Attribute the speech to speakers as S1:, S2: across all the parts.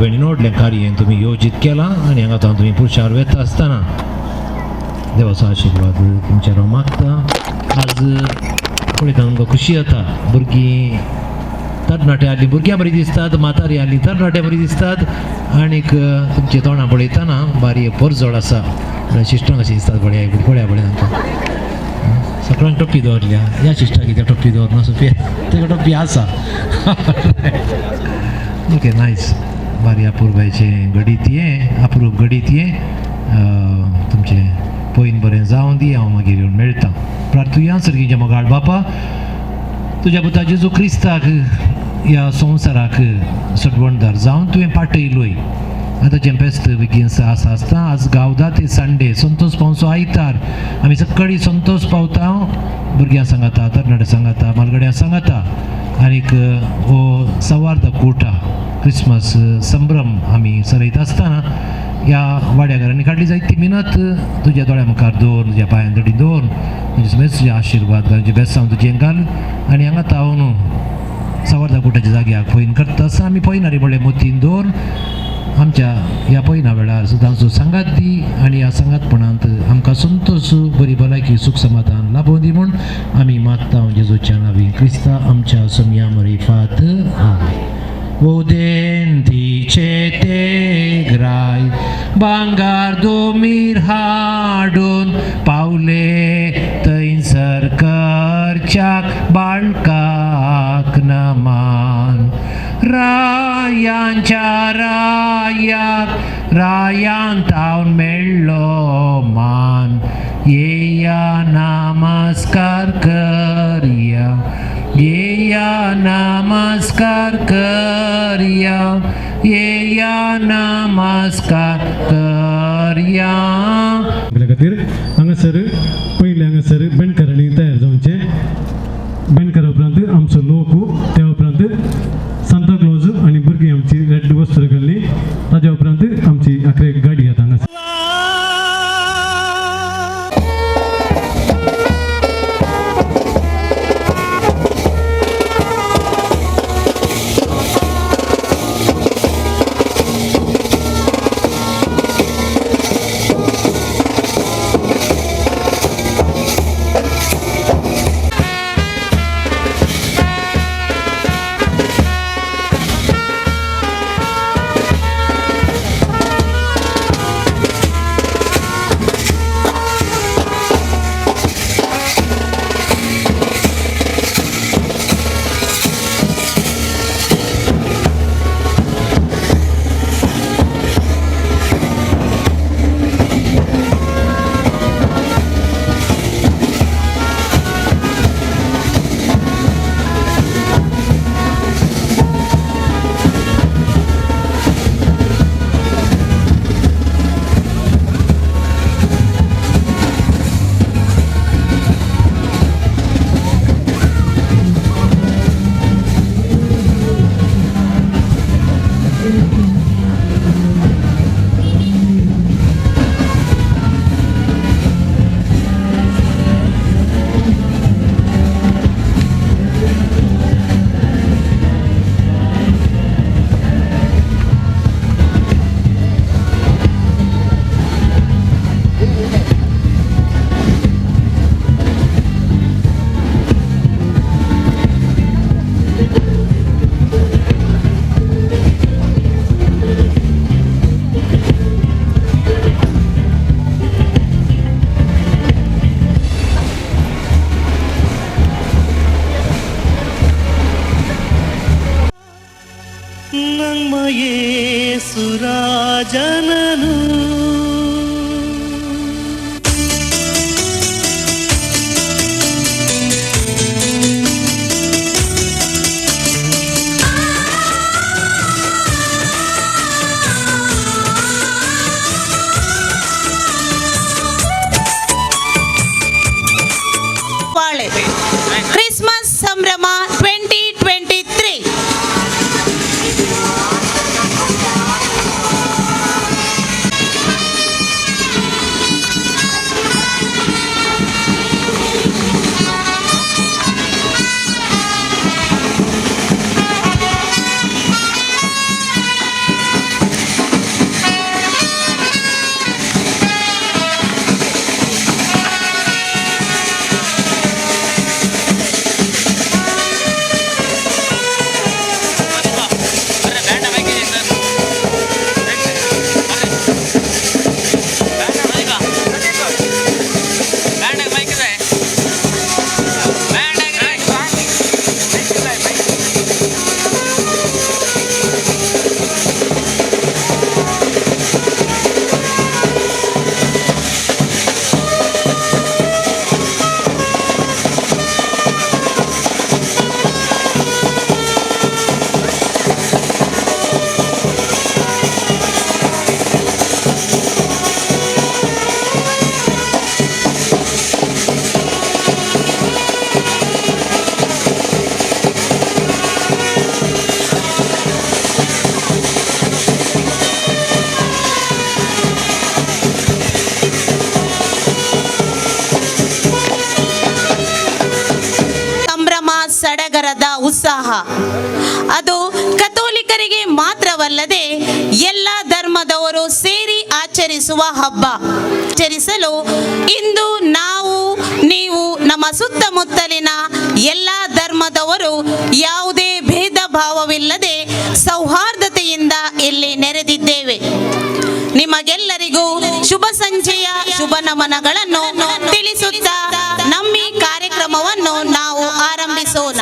S1: भयणी नोडलें कार्य तुम्ही योजीत केलां आनी हांगा तुम्ही पुरशार वेता आसतना देवाचो आशिर्वाद तुमचेर हांव मागता. आज पळयता तुमकां खुशी जाता. भुरगीं तरणाटे आसलीं भुरग्यां बरीं दिसतात, म्हातारी आसलीं तरणाटे बरीं दिसतात आनीक तुमचीं तोंडां पळयतना बारीक परजोड आसा म्हळ्यार शिश्टां कशीं दिसतात पळया तांकां. सगळ्यांक टोपी दवरल्या, ह्या शिश्टाक कित्याक टोपी दवरना सोफी तेका टोपी आसा. Okay nice. बारी अपूर्वायचें घडीत हें अप्रूप घडीत हें तुमचें पयन बरें जावं दी. हांव मागीर येवन मेळटां. प्रार्थुया सर्गीच्या मोगाळ बापा, तुज्या पुता जेजू क्रिस्ताक ह्या संवसाराक सडवणदार जावन तुवें पाटयलोय. आतांचें फेस्त बेगीन आसता. आज गावदा ते संडे संतोष पावचो आयतार आमी सकाळीं संतोष पावता, भुरग्यां सांगाता, तरणाट्यां सांगाता, मालगड्यां सांगाता आनीक हो सवार्द कोटा क्रिसमस संभ्रम आमी सरयता आसतना ह्या वाड्या घरांनी काडली जायती मिनत तुज्या दोळ्या मुखार दवर, तुज्या पांयां तडी दवर, तुजे आशिर्वाद घाल, तुजे बेसांव तुजें घाल आनी हांगा तावन सवार्द कोटाच्या जाग्याक पयन करता आसतना आमी पयनारी बळे मोतीन दवर. आमच्या ह्या पयना वेळार सुद्दां सांगात दी आनी ह्या सांगातपणांत आमकां संतोश, बरी भलायकी, सुख समाधान लाभोवन दी म्हूण आमी मागता जेजूच्या नांवान क्रिस्ता आमच्या सोम्या मरिफात. आमेन. Udentice te grai, bangar domir हाडून पावले थंयसर करच्याक बाळकाक नमान. रायांच्या रायाक रायान तावन मेळ्ळो मान. येया नमस्कार करया, येया नमस्कार करया, येया नमस्कार करया.
S2: आपल्या खातीर हांगासर पयले हांगासर बेंडकारांनी तयार जावचे. बेंडकारा उपरांत आमचो लोकू, त्या उपरांत सांता क्लॉज आनी भुरगीं आमची रेड वस्त्र घाल्ली. ताच्या उपरांत आमची आखरी गाडी येता हांगासर.
S3: యేసురాజనను
S4: క్రిస్మస్ సంభ్రమ 2023
S3: ಮಾತ್ರವಲ್ಲದೆ ಎಲ್ಲ ಧರ್ಮದವರು ಸೇರಿ ಆಚರಿಸುವ ಹಬ್ಬ. ಆಚರಿಸಲು ಇಂದು ನೀವು ನಮ್ಮ ಸುತ್ತಮುತ್ತಲಿನ ಎಲ್ಲ ಧರ್ಮದವರು ಯಾವುದೇ ಭೇದ ಭಾವವಿಲ್ಲದೆ ಸೌಹಾರ್ದತೆಯಿಂದ ಇಲ್ಲಿ ನೆರೆದಿದ್ದೇವೆ. ನಿಮಗೆಲ್ಲರಿಗೂ ಶುಭ ಸಂಜೆಯ ಶುಭ ನಮನಗಳನ್ನು ತಿಳಿಸುತ್ತಾ ನಮ್ಮ ಈ ಕಾರ್ಯಕ್ರಮವನ್ನು ನಾವು ಆರಂಭಿಸೋಣ.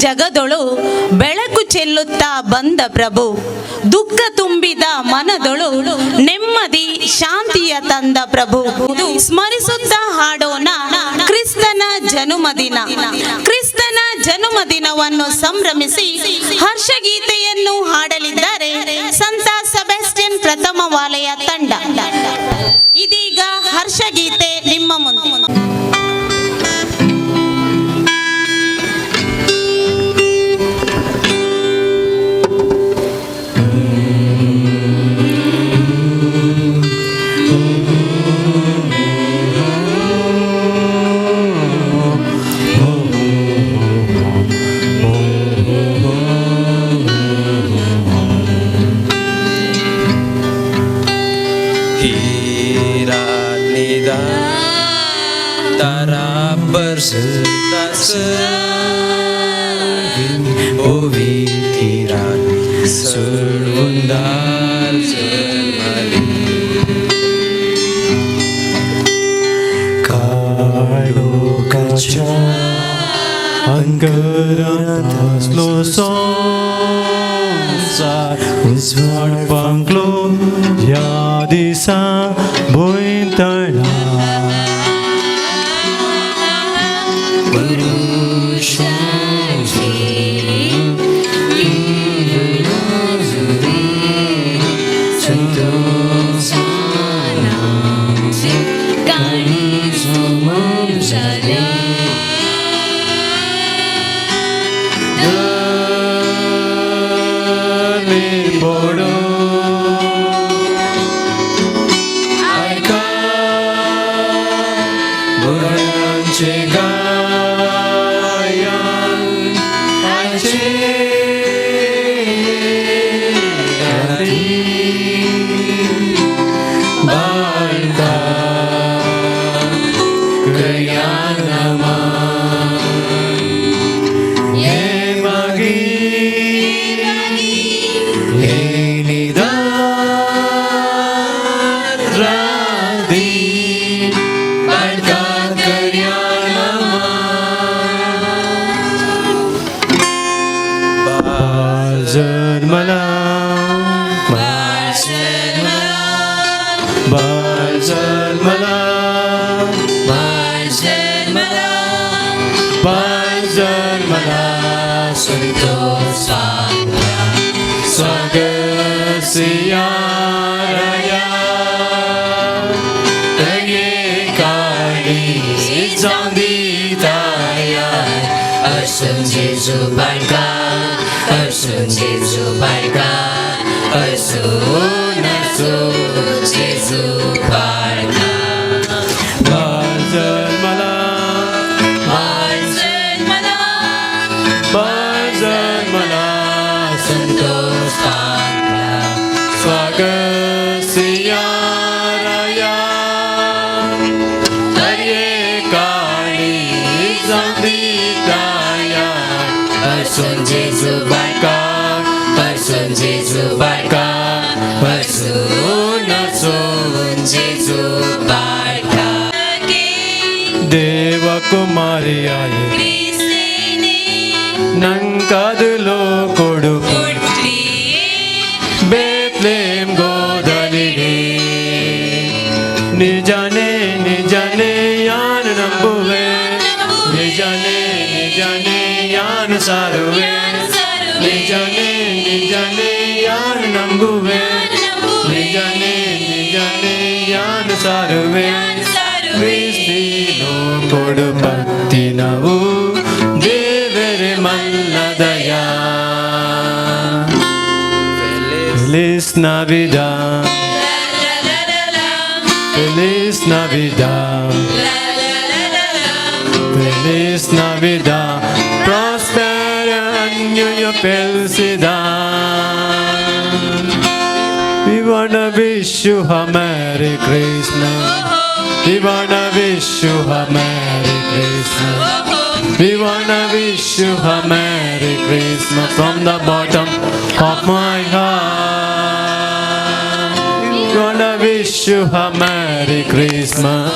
S3: ಜಗದೊಳು ಬೆಳಕು ಚೆಲ್ಲುತ್ತಾ ಬಂದ ಪ್ರಭು, ದುಃಖ ತುಂಬಿದ ಮನದೊಳು ನೆಮ್ಮದಿ ಶಾಂತಿಯ ತಂದ ಪ್ರಭು. ಸ್ಮರಿಸುತ್ತಾ ಹಾಡೋಣ ಕ್ರಿಸ್ತನ ಜನುಮದಿನ. ಕ್ರಿಸ್ತನ ಜನುಮದಿನವನ್ನು ಸಂಭ್ರಮಿಸಿ ಹರ್ಷಗೀತೆಯನ್ನು ಹಾಡಲಿದ್ದಾರೆ ಸಂತ ಸೆಬಾಸ್ಟಿಯನ್ ಪ್ರಥಮ ವಾಲಯ ತಂಡ. ಇದೀಗ ಹರ್ಷಗೀತೆ ನಿಮ್ಮ ಮುಂದೆ.
S4: దేవకుమారియాయే నంకదులో కొడుకు బెత్లెహేమ్ గోదలిಗೆ నిజనే నిజనే యాను ನಂಬುವೆ నిజనే నిజనే యాను ಸಾರುವೆ నిజనే నిజనే యాను ನಂಬುವೆ ನಿಜನೆ ನಿಜನೆ ಯಾನು ಸಾರುವೆ ಕ್ರಿಸ್ತಿನೋ ಕೊಡು ಭಕ್ತಿ ನಾವು ದೇವರೇ ಮಲ್ಲದಯ. Feliz Navidad, Feliz Navidad, Feliz Navidad, prospero año y felicidad. We wanna wish you a Merry Christmas. We wanna wish you a Merry Christmas. We wanna wish you a Merry Christmas from the bottom of my heart. We wanna wish you a Merry Christmas.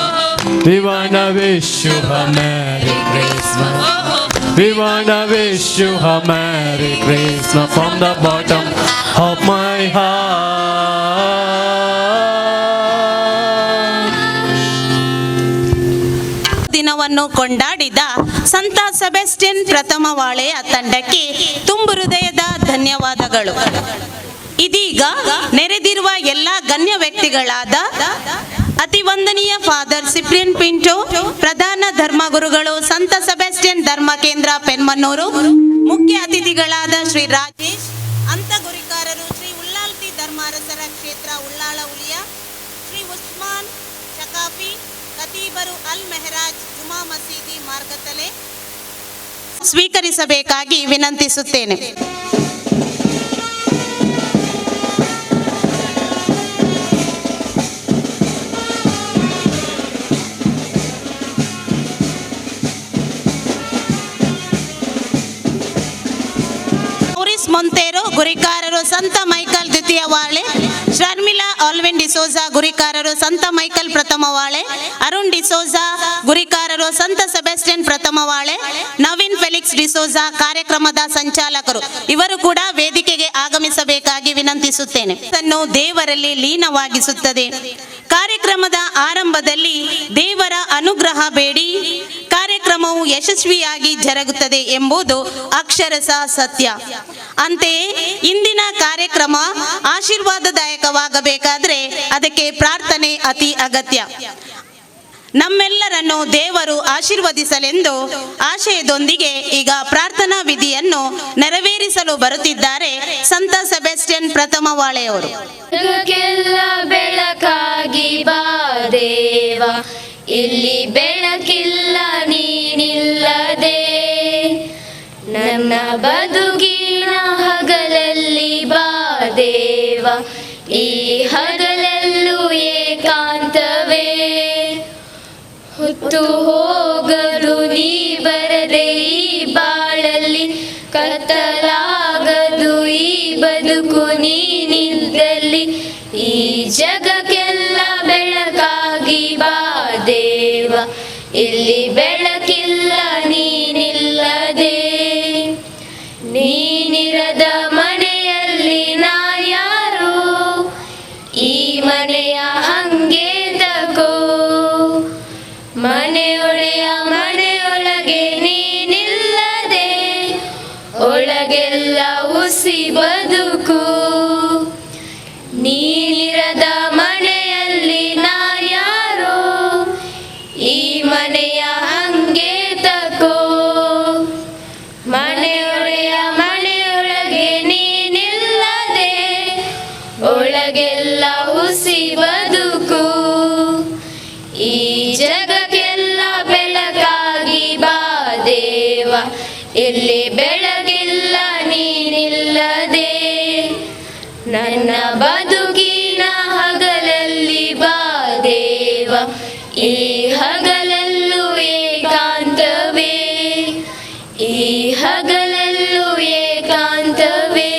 S4: We wanna wish you a Merry Christmas. We wanna wish you a Merry Christmas from the bottom of my heart.
S3: ದಿನವನ್ನು ಕೊಂಡಾಡಿದ ಸಂತ Sebastian ಪ್ರಥಮ ವಾಳೆಯ ತಂಡಕ್ಕೆ ತುಂಬು ಹೃದಯದ ಧನ್ಯವಾದಗಳು. ಇದೀಗ ನೆರೆದಿರುವ ಎಲ್ಲ ಗಣ್ಯ ವ್ಯಕ್ತಿಗಳಾದ ಅತಿವಂದನೀಯ ಫಾದರ್ ಸಿಪ್ರಿಯನ್ ಪಿಂಟೋ, ಪ್ರಧಾನ ಧರ್ಮಗುರುಗಳು ಸಂತ ಸೆಬೆಸ್ಟಿಯನ್ ಧರ್ಮ ಕೇಂದ್ರ ಪೆನ್ಮನ್ನೂರು, ಮುಖ್ಯ ಅತಿಥಿಗಳಾದ ಶ್ರೀ ರಾಜೇಶ್, ಅಂತ ಗುರಿಕಾರರು ಶ್ರೀ ಉಳ್ಳಾಲ್ತಿ ಧರ್ಮಾರಸರ ಕ್ಷೇತ್ರ ಉಳ್ಳಾಳ ಉಲಿಯ, ಶ್ರೀ ಉಸ್ಮಾನ್ ಶಕಾಫಿ, ಖತೀಬರು ಅಲ್ ಮೆಹರಾಜ್ ಜುಮಾ ಮಸೀದಿ ಮಾರ್ಗತಲೆ ಸ್ವೀಕರಿಸಬೇಕಾಗಿ ವಿನಂತಿಸುತ್ತೇನೆ. ಮೊಂತೇರೋ ಗುರಿಕಾರರು ಸಂತ ಮೈಕಲ್ ದ್ವಿತೀಯ ವಾಳೆ, ಶರ್ಮಿಳಾ ಆಲ್ವಿನ್ ಡಿಸೋಜಾ ಗುರಿಕಾರರು ಸಂತ ಮೈಕಲ್ ಪ್ರಥಮ ವಾಳೆ, ಅರುಣ್ ಡಿಸೋಜಾ ಗುರಿಕಾರರು ಸಂತ ಸೆಬೆಸ್ಟಿಯನ್ ಪ್ರಥಮ ವಾಳೆ, ನವೀನ್ ಫೆಲಿಕ್ಸ್ ಡಿಸೋಜಾ ಕಾರ್ಯಕ್ರಮದ ಸಂಚಾಲಕರು ಇವರು ಕೂಡ ವೇದಿಕೆಗೆ ಆಗಮಿಸಬೇಕಾಗಿ ವಿನಂತಿಸುತ್ತೇನೆ. ಇದನ್ನು ದೇವರಲ್ಲಿ ಲೀನವಾಗಿಸುತ್ತದೆ. ಕಾರ್ಯಕ್ರಮದ ಆರಂಭದಲ್ಲಿ ದೇವರ ಅನುಗ್ರಹ ಬೇಡಿ ಕಾರ್ಯಕ್ರಮವು ಯಶಸ್ವಿಯಾಗಿ ಜರುಗುತ್ತದೆ ಎಂಬುದು ಅಕ್ಷರಶಃ ಸತ್ಯ. ಅಂತೆಯೇ ಇಂದಿನ ಕಾರ್ಯಕ್ರಮ ಆಶೀರ್ವಾದದಾಯಕವಾಗಬೇಕಾದರೆ ಅದಕ್ಕೆ ಪ್ರಾರ್ಥನೆ ಅತಿ ಅಗತ್ಯ. ನಮ್ಮೆಲ್ಲರನ್ನು ದೇವರು ಆಶೀರ್ವದಿಸಲೆಂದು ಆಶಯದೊಂದಿಗೆ ಈಗ ಪ್ರಾರ್ಥನಾ ವಿಧಿಯನ್ನು ನೆರವೇರಿಸಲು ಬರುತ್ತಿದ್ದಾರೆ ಸಂತ ಸೆಬೆಸ್ಟಿಯನ್ ಪ್ರಥಮ ವಾಳೆಯವರು.
S5: ಜಗಕ್ಕೆಲ್ಲ ಬೆಳಕಾಗಿ ಬಾ ದೇವ, ಇಲ್ಲಿ ಬೆಳಕಿಲ್ಲ ನೀನಿಲ್ಲದೆ. ನನ್ನ ಬದುಕಿನ ಹಗಲಲ್ಲಿ ಬಾ ದೇವ, ಈ ಹಗಲಲ್ಲೂ ಏಕಾಂತವೇ. ಹೊತ್ತು ಹೋಗಲು ನೀ ಬರದೆ ಈ ಬಾಳಲ್ಲಿ, ಕತ್ತಲಾಗದು ಈ ಬದುಕು ನೀನಿದ್ದಲ್ಲಿ. ಈ ಜಗಕ್ಕೆಲ್ಲ ಬೆಳಕಾಗಿ ಬಾ ದೇವ, ಇಲ್ಲಿ ಬೆಳಕಿಲ್ಲ ನೀನಿಲ್ಲದೆ. ನೀನಿರದ ಮನೆಯಲ್ಲಿ ನಾ ಯಾರು, ಈ ಮನೆಯ ಹಂಗೆ ತಗೋ. ಮನೆಯೊಡೆಯ ಮನೆಯೊಳಗೆ ನೀನಿಲ್ಲದೆ, ಒಳಗೆಲ್ಲ ಉಸಿ ಬದುಕು. ನೀನಿರದ ಮನೆಯಲ್ಲಿ ನಾ ಯಾರೋ, ಈ ಮನೆಯ ಹಂಗೆ ತಗೋ. ಮನೆಯೊಡೆಯ ಮನೆಯೊಳಗೆ ನೀನಿಲ್ಲದೆ, ಒಳಗೆಲ್ಲ ಉಸಿ ಬದುಕು. ಈ ಜಗಕ್ಕೆಲ್ಲ ಬೆಳಕಾಗಿ ಬಾ ದೇವ, ಇಲ್ಲಿ ಬೆಳಗಿಲ್ಲ ನೀನಿಲ್ಲದೆ. ನನ್ನ ಬದುಕಿನ ಹಗಲಲ್ಲಿ ಬಾ ದೇವ, ಈ ಹಗಲಲ್ಲೂ ಏಕಾಂತವೇ. ಈ ಹಗಲಲ್ಲೂ ಏಕಾಂತವೇ,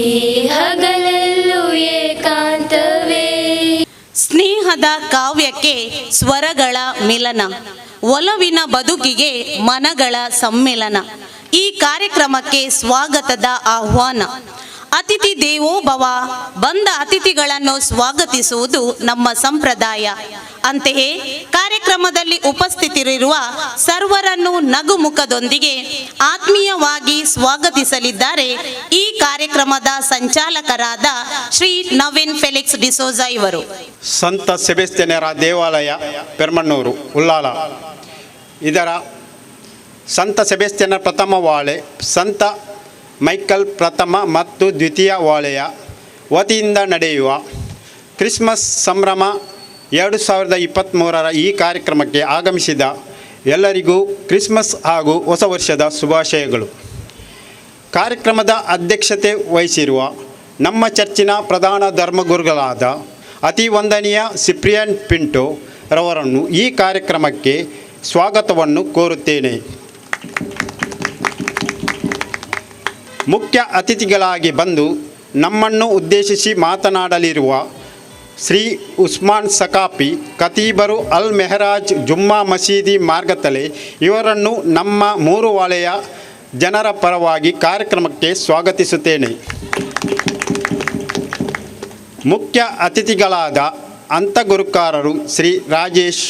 S5: ಈ ಹಗಲಲ್ಲೂ ಏಕಾಂತವೇ.
S3: ಸ್ನೇಹದ ಕಾವ್ಯಕ್ಕೆ ಸ್ವರಗಳ ಮಿಲನ, ಒಲವಿನ ಬದುಕಿಗೆ ಮನಗಳ ಸಮ್ಮಿಲನ. ಈ ಕಾರ್ಯಕ್ರಮಕ್ಕೆ ಸ್ವಾಗತದ ಆಹ್ವಾನ. ಅತಿಥಿ ದೇವೋ ಭವ, ಬಂದ ಅತಿಥಿಗಳನ್ನು ಸ್ವಾಗತಿಸುವುದು ನಮ್ಮ ಸಂಪ್ರದಾಯ. ಅಂತೆಯೇ ಕಾರ್ಯಕ್ರಮದಲ್ಲಿ ಉಪಸ್ಥಿತರಿರುವ ಸರ್ವರನ್ನು ನಗುಮುಖದೊಂದಿಗೆ ಆತ್ಮೀಯವಾಗಿ ಸ್ವಾಗತಿಸಲಿದ್ದಾರೆ ಈ ಕಾರ್ಯಕ್ರಮದ ಸಂಚಾಲಕರಾದ ಶ್ರೀ ನವೀನ್ ಫೆಲಿಕ್ಸ್ ಡಿಸೋಜ ಇವರು.
S6: ಸಂತ ಸೆಬೆಸ್ತ್ಯನರ ದೇವಾಲಯ ಪೆರ್ಮಣ್ಣೂರು ಉಲ್ಲಾಲ. ಇದರ ಸಂತ ಸೆಬೆಸ್ತ್ಯನ ಪ್ರಥಮ ವಾಳೆ, ಸಂತ ಮೈಕಲ್ ಪ್ರಥಮ ಮತ್ತು ದ್ವಿತೀಯ ವಾಳೆಯ ವತಿಯಿಂದ ನಡೆಯುವ ಕ್ರಿಸ್ಮಸ್ ಸಂಭ್ರಮ 2023 ಈ ಕಾರ್ಯಕ್ರಮಕ್ಕೆ ಆಗಮಿಸಿದ ಎಲ್ಲರಿಗೂ ಕ್ರಿಸ್ಮಸ್ ಹಾಗೂ ಹೊಸ ವರ್ಷದ ಶುಭಾಶಯಗಳು. ಕಾರ್ಯಕ್ರಮದ ಅಧ್ಯಕ್ಷತೆ ವಹಿಸಿರುವ ನಮ್ಮ ಚರ್ಚಿನ ಪ್ರಧಾನ ಧರ್ಮಗುರುಗಳಾದ ಅತಿ ವಂದನೀಯ ಸಿಪ್ರಿಯನ್ ಪಿಂಟೋ ರವರನ್ನು ಈ ಕಾರ್ಯಕ್ರಮಕ್ಕೆ ಸ್ವಾಗತವನ್ನು ಕೋರುತ್ತೇನೆ. ಮುಖ್ಯ ಅತಿಥಿಗಳಾಗಿ ಬಂದು ನಮ್ಮನ್ನು ಉದ್ದೇಶಿಸಿ ಮಾತನಾಡಲಿರುವ ಶ್ರೀ ಉಸ್ಮಾನ್ ಸಕಾಫಿ, ಖತೀಬರು ಅಲ್ ಮೆಹರಾಜ್ ಜುಮ್ಮಾ ಮಸೀದಿ ಮಾರ್ಗತಲೆ ಇವರನ್ನು ನಮ್ಮ 3 ವಾಳೆಯ ಜನರ ಪರವಾಗಿ ಕಾರ್ಯಕ್ರಮಕ್ಕೆ ಸ್ವಾಗತಿಸುತ್ತೇನೆ. ಮುಖ್ಯ ಅತಿಥಿಗಳಾದ ಅಂತಗುರುಕಾರರು ಶ್ರೀ ರಾಜೇಶ್,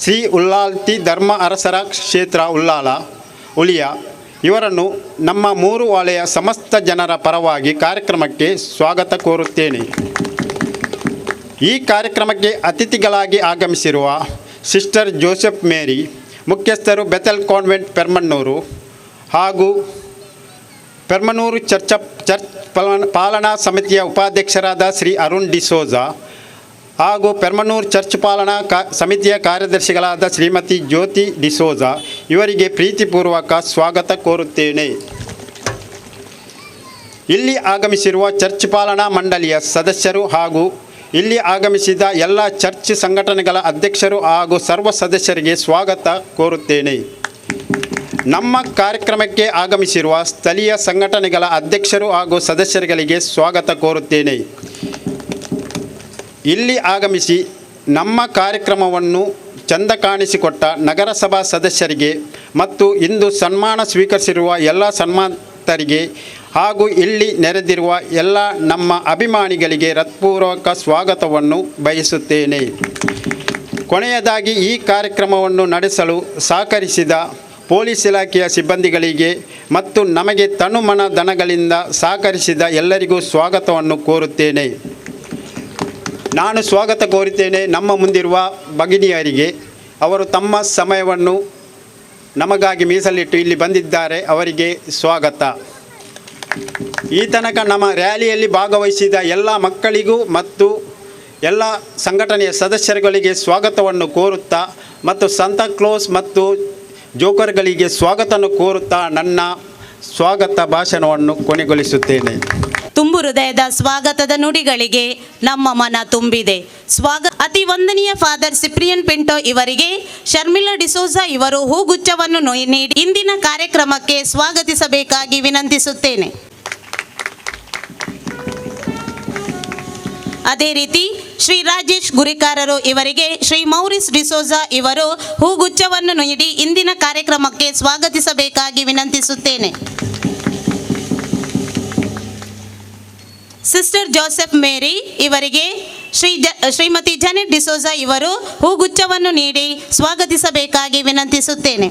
S6: ಶ್ರೀ ಉಲ್ಲಾಲ್ತಿ ಧರ್ಮ ಅರಸರ ಕ್ಷೇತ್ರ ಉಳಿಯ ಇವರನ್ನು ನಮ್ಮ 3 ವಾಳೆಯ ಸಮಸ್ತ ಜನರ ಪರವಾಗಿ ಕಾರ್ಯಕ್ರಮಕ್ಕೆ ಸ್ವಾಗತ ಕೋರುತ್ತೇನೆ. ಈ ಕಾರ್ಯಕ್ರಮಕ್ಕೆ ಅತಿಥಿಗಳಾಗಿ ಆಗಮಿಸಿರುವ ಸಿಸ್ಟರ್ ಜೋಸೆಫ್ ಮೇರಿ, ಮುಖ್ಯಸ್ಥರು ಬೆಥೆಲ್ ಕಾನ್ವೆಂಟ್ ಪೆರ್ಮಣ್ಣೂರು ಹಾಗೂ ಪೆರ್ಮಣ್ಣೂರು ಚರ್ಚ್ ಪಾಲನಾ ಸಮಿತಿಯ ಉಪಾಧ್ಯಕ್ಷರಾದ ಶ್ರೀ ಅರುಣ್ ಡಿಸೋಜ ಹಾಗೂ ಪೆರ್ಮಣ್ಣೂರು ಚರ್ಚ್ ಪಾಲನಾ ಸಮಿತಿಯ ಕಾರ್ಯದರ್ಶಿಗಳಾದ ಶ್ರೀಮತಿ ಜ್ಯೋತಿ ಡಿಸೋಜ ಇವರಿಗೆ ಪ್ರೀತಿಪೂರ್ವಕ ಸ್ವಾಗತ ಕೋರುತ್ತೇನೆ. ಇಲ್ಲಿ ಆಗಮಿಸಿರುವ ಚರ್ಚ್ ಪಾಲನಾ ಮಂಡಳಿಯ ಸದಸ್ಯರು ಹಾಗೂ ಇಲ್ಲಿ ಆಗಮಿಸಿದ ಎಲ್ಲ ಚರ್ಚ್ ಸಂಘಟನೆಗಳ ಅಧ್ಯಕ್ಷರು ಹಾಗೂ ಸರ್ವ ಸದಸ್ಯರಿಗೆ ಸ್ವಾಗತ ಕೋರುತ್ತೇನೆ. ನಮ್ಮ ಕಾರ್ಯಕ್ರಮಕ್ಕೆ ಆಗಮಿಸಿರುವ ಸ್ಥಳೀಯ ಸಂಘಟನೆಗಳ ಅಧ್ಯಕ್ಷರು ಹಾಗೂ ಸದಸ್ಯರುಗಳಿಗೆ ಸ್ವಾಗತ ಕೋರುತ್ತೇನೆ. ಇಲ್ಲಿ ಆಗಮಿಸಿ ನಮ್ಮ ಕಾರ್ಯಕ್ರಮವನ್ನು ಚಂದ ಕಾಣಿಸಿಕೊಟ್ಟ ನಗರಸಭಾ ಸದಸ್ಯರಿಗೆ ಮತ್ತು ಇಂದು ಸನ್ಮಾನ ಸ್ವೀಕರಿಸಿರುವ ಎಲ್ಲ ಸನ್ಮಾನಿತರಿಗೆ ಹಾಗೂ ಇಲ್ಲಿ ನೆರೆದಿರುವ ಎಲ್ಲ ನಮ್ಮ ಅಭಿಮಾನಿಗಳಿಗೆ ಹೃತ್ಪೂರ್ವಕ ಸ್ವಾಗತವನ್ನು ಬಯಸುತ್ತೇನೆ. ಕೊನೆಯದಾಗಿ ಈ ಕಾರ್ಯಕ್ರಮವನ್ನು ನಡೆಸಲು ಸಹಕರಿಸಿದ ಪೊಲೀಸ್ ಇಲಾಖೆಯ ಸಿಬ್ಬಂದಿಗಳಿಗೆ ಮತ್ತು ನಮಗೆ ತನುಮನ ಧನಗಳಿಂದ ಸಹಕರಿಸಿದ ಎಲ್ಲರಿಗೂ ಸ್ವಾಗತವನ್ನು ಕೋರುತ್ತೇನೆ. ನಾನು ಸ್ವಾಗತ ಕೋರುತ್ತೇನೆ ನಮ್ಮ ಮುಂದಿರುವ ಭಗಿನಿಯರಿಗೆ. ಅವರು ತಮ್ಮ ಸಮಯವನ್ನು ನಮಗಾಗಿ ಮೀಸಲಿಟ್ಟು ಇಲ್ಲಿ ಬಂದಿದ್ದಾರೆ, ಅವರಿಗೆ ಸ್ವಾಗತ. ಈ ತನಕ ನಮ್ಮ ರ್ಯಾಲಿಯಲ್ಲಿ ಭಾಗವಹಿಸಿದ ಎಲ್ಲ ಮಕ್ಕಳಿಗೂ ಮತ್ತು ಎಲ್ಲ ಸಂಘಟನೆಯ ಸದಸ್ಯರುಗಳಿಗೆ ಸ್ವಾಗತವನ್ನು ಕೋರುತ್ತಾ ಮತ್ತು ಸಂತಾಕ್ಲೋಸ್ ಮತ್ತು ಜೋಕರ್ಗಳಿಗೆ ಸ್ವಾಗತವನ್ನು ಕೋರುತ್ತಾ ನನ್ನ ಸ್ವಾಗತ ಭಾಷಣವನ್ನು ಕೊನೆಗೊಳಿಸುತ್ತೇನೆ.
S3: ತುಂಬು ಹೃದಯದ ಸ್ವಾಗತದ ನುಡಿಗಳಿಗೆ ನಮ್ಮ ಮನ ತುಂಬಿದೆ. ಅತಿ ವಂದನೀಯ ಫಾದರ್ ಸಿಪ್ರಿಯನ್ ಪಿಂಟೋ ಇವರಿಗೆ ಶರ್ಮಿಳಾ ಡಿಸೋಜ ಇವರು ಹೂಗುಚ್ಛವನ್ನು ನೀಡಿ ಇಂದಿನ ಕಾರ್ಯಕ್ರಮಕ್ಕೆ ಸ್ವಾಗತಿಸಬೇಕಾಗಿ ವಿನಂತಿಸುತ್ತೇನೆ. ಅದೇ ರೀತಿ ಶ್ರೀ ರಾಜೇಶ್ ಗುರಿಕಾರರು ಇವರಿಗೆ ಶ್ರೀ ಮೌರಿಸ್ ಡಿಸೋಜ ಇವರು ಹೂಗುಚ್ಛವನ್ನು ನೀಡಿ ಇಂದಿನ ಕಾರ್ಯಕ್ರಮಕ್ಕೆ ಸ್ವಾಗತಿಸಬೇಕಾಗಿ ವಿನಂತಿಸುತ್ತೇನೆ. ಸಿಸ್ಟರ್ ಜೋಸೆಫ್ ಮೇರಿ ಇವರಿಗೆ ಶ್ರೀಮತಿ ಜನೆಟ್ ಡಿಸೋಜ ಇವರು ಹೂಗುಚ್ಛವನ್ನು ನೀಡಿ ಸ್ವಾಗತಿಸಬೇಕಾಗಿ ವಿನಂತಿಸುತ್ತೇನೆ.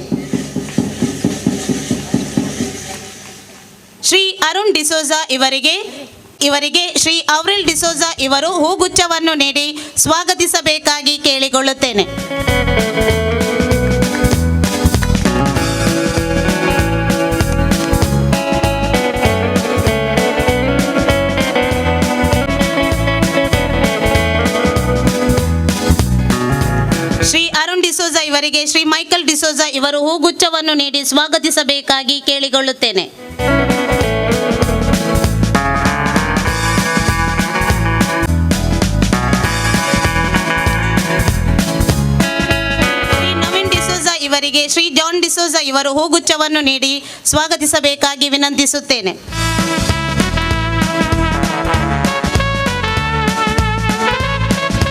S3: ಶ್ರೀ ಅರುಣ್ ಡಿಸೋಜ ಇವರಿಗೆ ಶ್ರೀ ಅವ್ರೆಲ್ ಡಿಸೋಜ ಇವರು ಹೂಗುಚ್ಛವನ್ನು ನೀಡಿ ಸ್ವಾಗತಿಸಬೇಕಾಗಿ ಕೇಳಿಕೊಳ್ಳುತ್ತೇನೆ. ಶ್ರೀ ಅರುಣ್ ಡಿಸೋಜ ಇವರಿಗೆ ಶ್ರೀ ಮೈಕಲ್ ಡಿಸೋಜ ಇವರು ಹೂಗುಚ್ಛವನ್ನು ನೀಡಿ ಸ್ವಾಗತಿಸಬೇಕಾಗಿ ಕೇಳಿಕೊಳ್ಳುತ್ತೇನೆ. ಶ್ರೀ ನವೀನ್ ಡಿಸೋಜ ಇವರಿಗೆ ಶ್ರೀ ಜಾನ್ ಡಿಸೋಜ ಇವರು ಹೂಗುಚ್ಛವನ್ನು ನೀಡಿ ಸ್ವಾಗತಿಸಬೇಕಾಗಿ ವಿನಂತಿಸುತ್ತೇನೆ.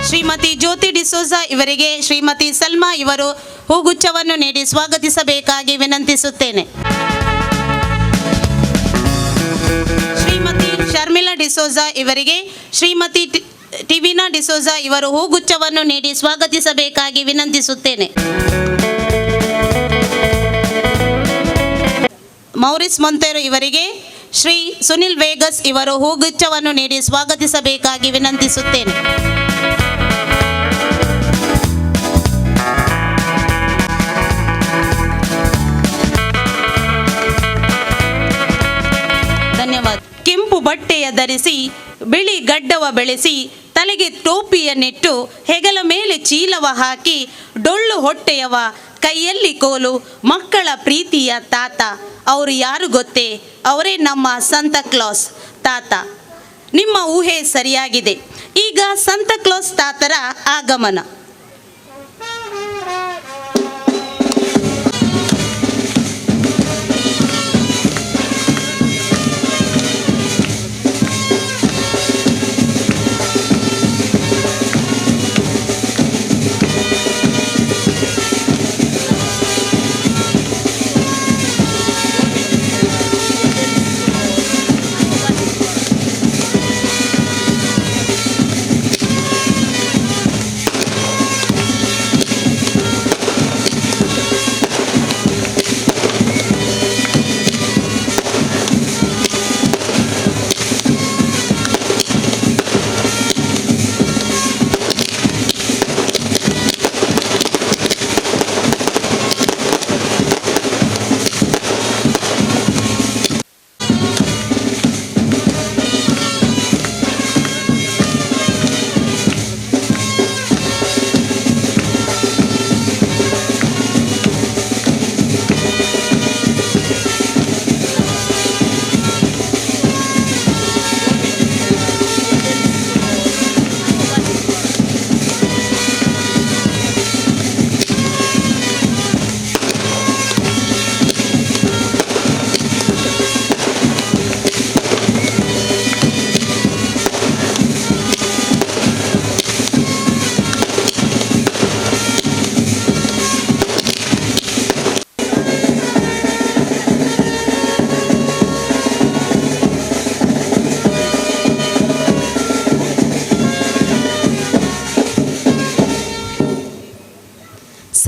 S3: ಶ್ರೀಮತಿ ಜ್ಯೋತಿ ಡಿಸೋಜ ಇವರಿಗೆ ಶ್ರೀಮತಿ ಸಲ್ಮಾ ಇವರು ಹೂಗುಚ್ಛವನ್ನು ನೀಡಿ ಸ್ವಾಗತಿಸಬೇಕಾಗಿ ವಿನಂತಿಸುತ್ತೇನೆ. ಶ್ರೀಮತಿ ಶರ್ಮಿಳಾ ಡಿಸೋಜಾ ಇವರಿಗೆ ಶ್ರೀಮತಿ ಟಿವಿನಾ ಡಿಸೋಜಾ ಇವರು ಹೂಗುಚ್ಛವನ್ನು ನೀಡಿ ಸ್ವಾಗತಿಸಬೇಕಾಗಿ ವಿನಂತಿಸುತ್ತೇನೆ. ಮೌರಿಸ್ ಮೊಂತೆರೋ ಇವರಿಗೆ ಶ್ರೀ ಸುನಿಲ್ ವೇಗಸ್ ಇವರು ಹೂಗುಚ್ಛವನ್ನು ನೀಡಿ ಸ್ವಾಗತಿಸಬೇಕಾಗಿ ವಿನಂತಿಸುತ್ತೇನೆ. ಧನ್ಯವಾದ. ಕೆಂಪು ಬಟ್ಟೆಯ ಧರಿಸಿ ಬಿಳಿ ಗಡ್ಡವ ಬೆಳೆಸಿ ತಲೆಗೆ ಟೋಪಿಯನ್ನಿಟ್ಟು ಹೆಗಲ ಮೇಲೆ ಚೀಲವ ಹಾಕಿ ಡೊಳ್ಳು ಹೊಟ್ಟೆಯವ ಕೈಯಲ್ಲಿ ಕೋಲು ಮಕ್ಕಳ ಪ್ರೀತಿಯ ತಾತ. ಅವರು ಯಾರು ಗೊತ್ತೇ? ಅವರೇ ನಮ್ಮ ಸಂತಾ ಕ್ಲಾಸ್ ತಾತ. ನಿಮ್ಮ ಊಹೆ ಸರಿಯಾಗಿದೆ. ಈಗ ಸಂತಾ ಕ್ಲಾಸ್ ತಾತರ ಆಗಮನ.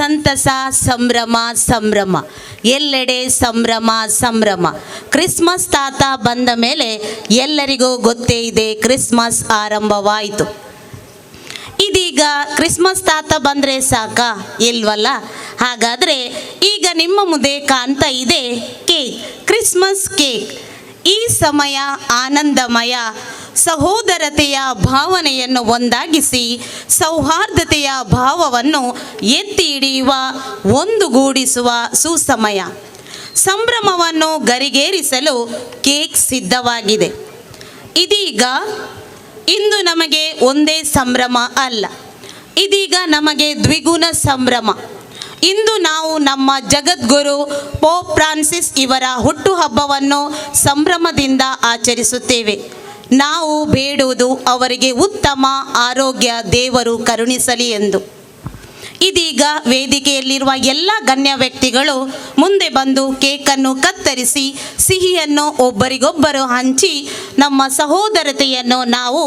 S3: ಸಂತಸ, ಸಂಭ್ರಮ ಸಂಭ್ರಮ, ಎಲ್ಲೆಡೆ ಸಂಭ್ರಮ ಸಂಭ್ರಮ. ಕ್ರಿಸ್ಮಸ್ ತಾತ ಬಂದ ಮೇಲೆ ಎಲ್ಲರಿಗೂ ಗೊತ್ತೇ ಇದೆ, ಕ್ರಿಸ್ಮಸ್ ಆರಂಭವಾಯಿತು. ಇದೀಗ ಕ್ರಿಸ್ಮಸ್ ತಾತ ಬಂದರೆ ಸಾಕಾ? ಇಲ್ವಲ್ಲ. ಹಾಗಾದರೆ ಈಗ ನಿಮ್ಮ ಮುಂದೆ ಕಾಣ್ತಾ ಇದೆ ಕೇಕ್, ಕ್ರಿಸ್ಮಸ್ ಕೇಕ್. ಈ ಸಮಯ ಆನಂದಮಯ, ಸಹೋದರತೆಯ ಭಾವನೆಯನ್ನು ಒಂದಾಗಿಸಿ ಸೌಹಾರ್ದತೆಯ ಭಾವವನ್ನು ಎತ್ತಿ ಹಿಡಿಯುವ, ಒಂದುಗೂಡಿಸುವ ಸುಸಮಯ. ಸಂಭ್ರಮವನ್ನು ಗರಿಗೇರಿಸಲು ಕೇಕ್ ಸಿದ್ಧವಾಗಿದೆ. ಇದೀಗ ಇಂದು ನಮಗೆ ಒಂದೇ ಸಂಭ್ರಮ ಅಲ್ಲ, ಇದೀಗ ನಮಗೆ ದ್ವಿಗುಣ ಸಂಭ್ರಮ. ಇಂದು ನಾವು ನಮ್ಮ ಜಗದ್ಗುರು ಪೋಪ್ ಫ್ರಾನ್ಸಿಸ್ ಇವರ ಹುಟ್ಟುಹಬ್ಬವನ್ನು ಸಂಭ್ರಮದಿಂದ ಆಚರಿಸುತ್ತೇವೆ. ನಾವು ಬೇಡುವುದು ಅವರಿಗೆ ಉತ್ತಮ ಆರೋಗ್ಯ ದೇವರು ಕರುಣಿಸಲಿ ಎಂದು. ಇದೀಗ ವೇದಿಕೆಯಲ್ಲಿರುವ ಎಲ್ಲ ಗಣ್ಯ ವ್ಯಕ್ತಿಗಳು ಮುಂದೆ ಬಂದು ಕೇಕನ್ನು ಕತ್ತರಿಸಿ ಸಿಹಿಯನ್ನು ಒಬ್ಬರಿಗೊಬ್ಬರು ಹಂಚಿ ನಮ್ಮ ಸಹೋದರತೆಯನ್ನು ನಾವು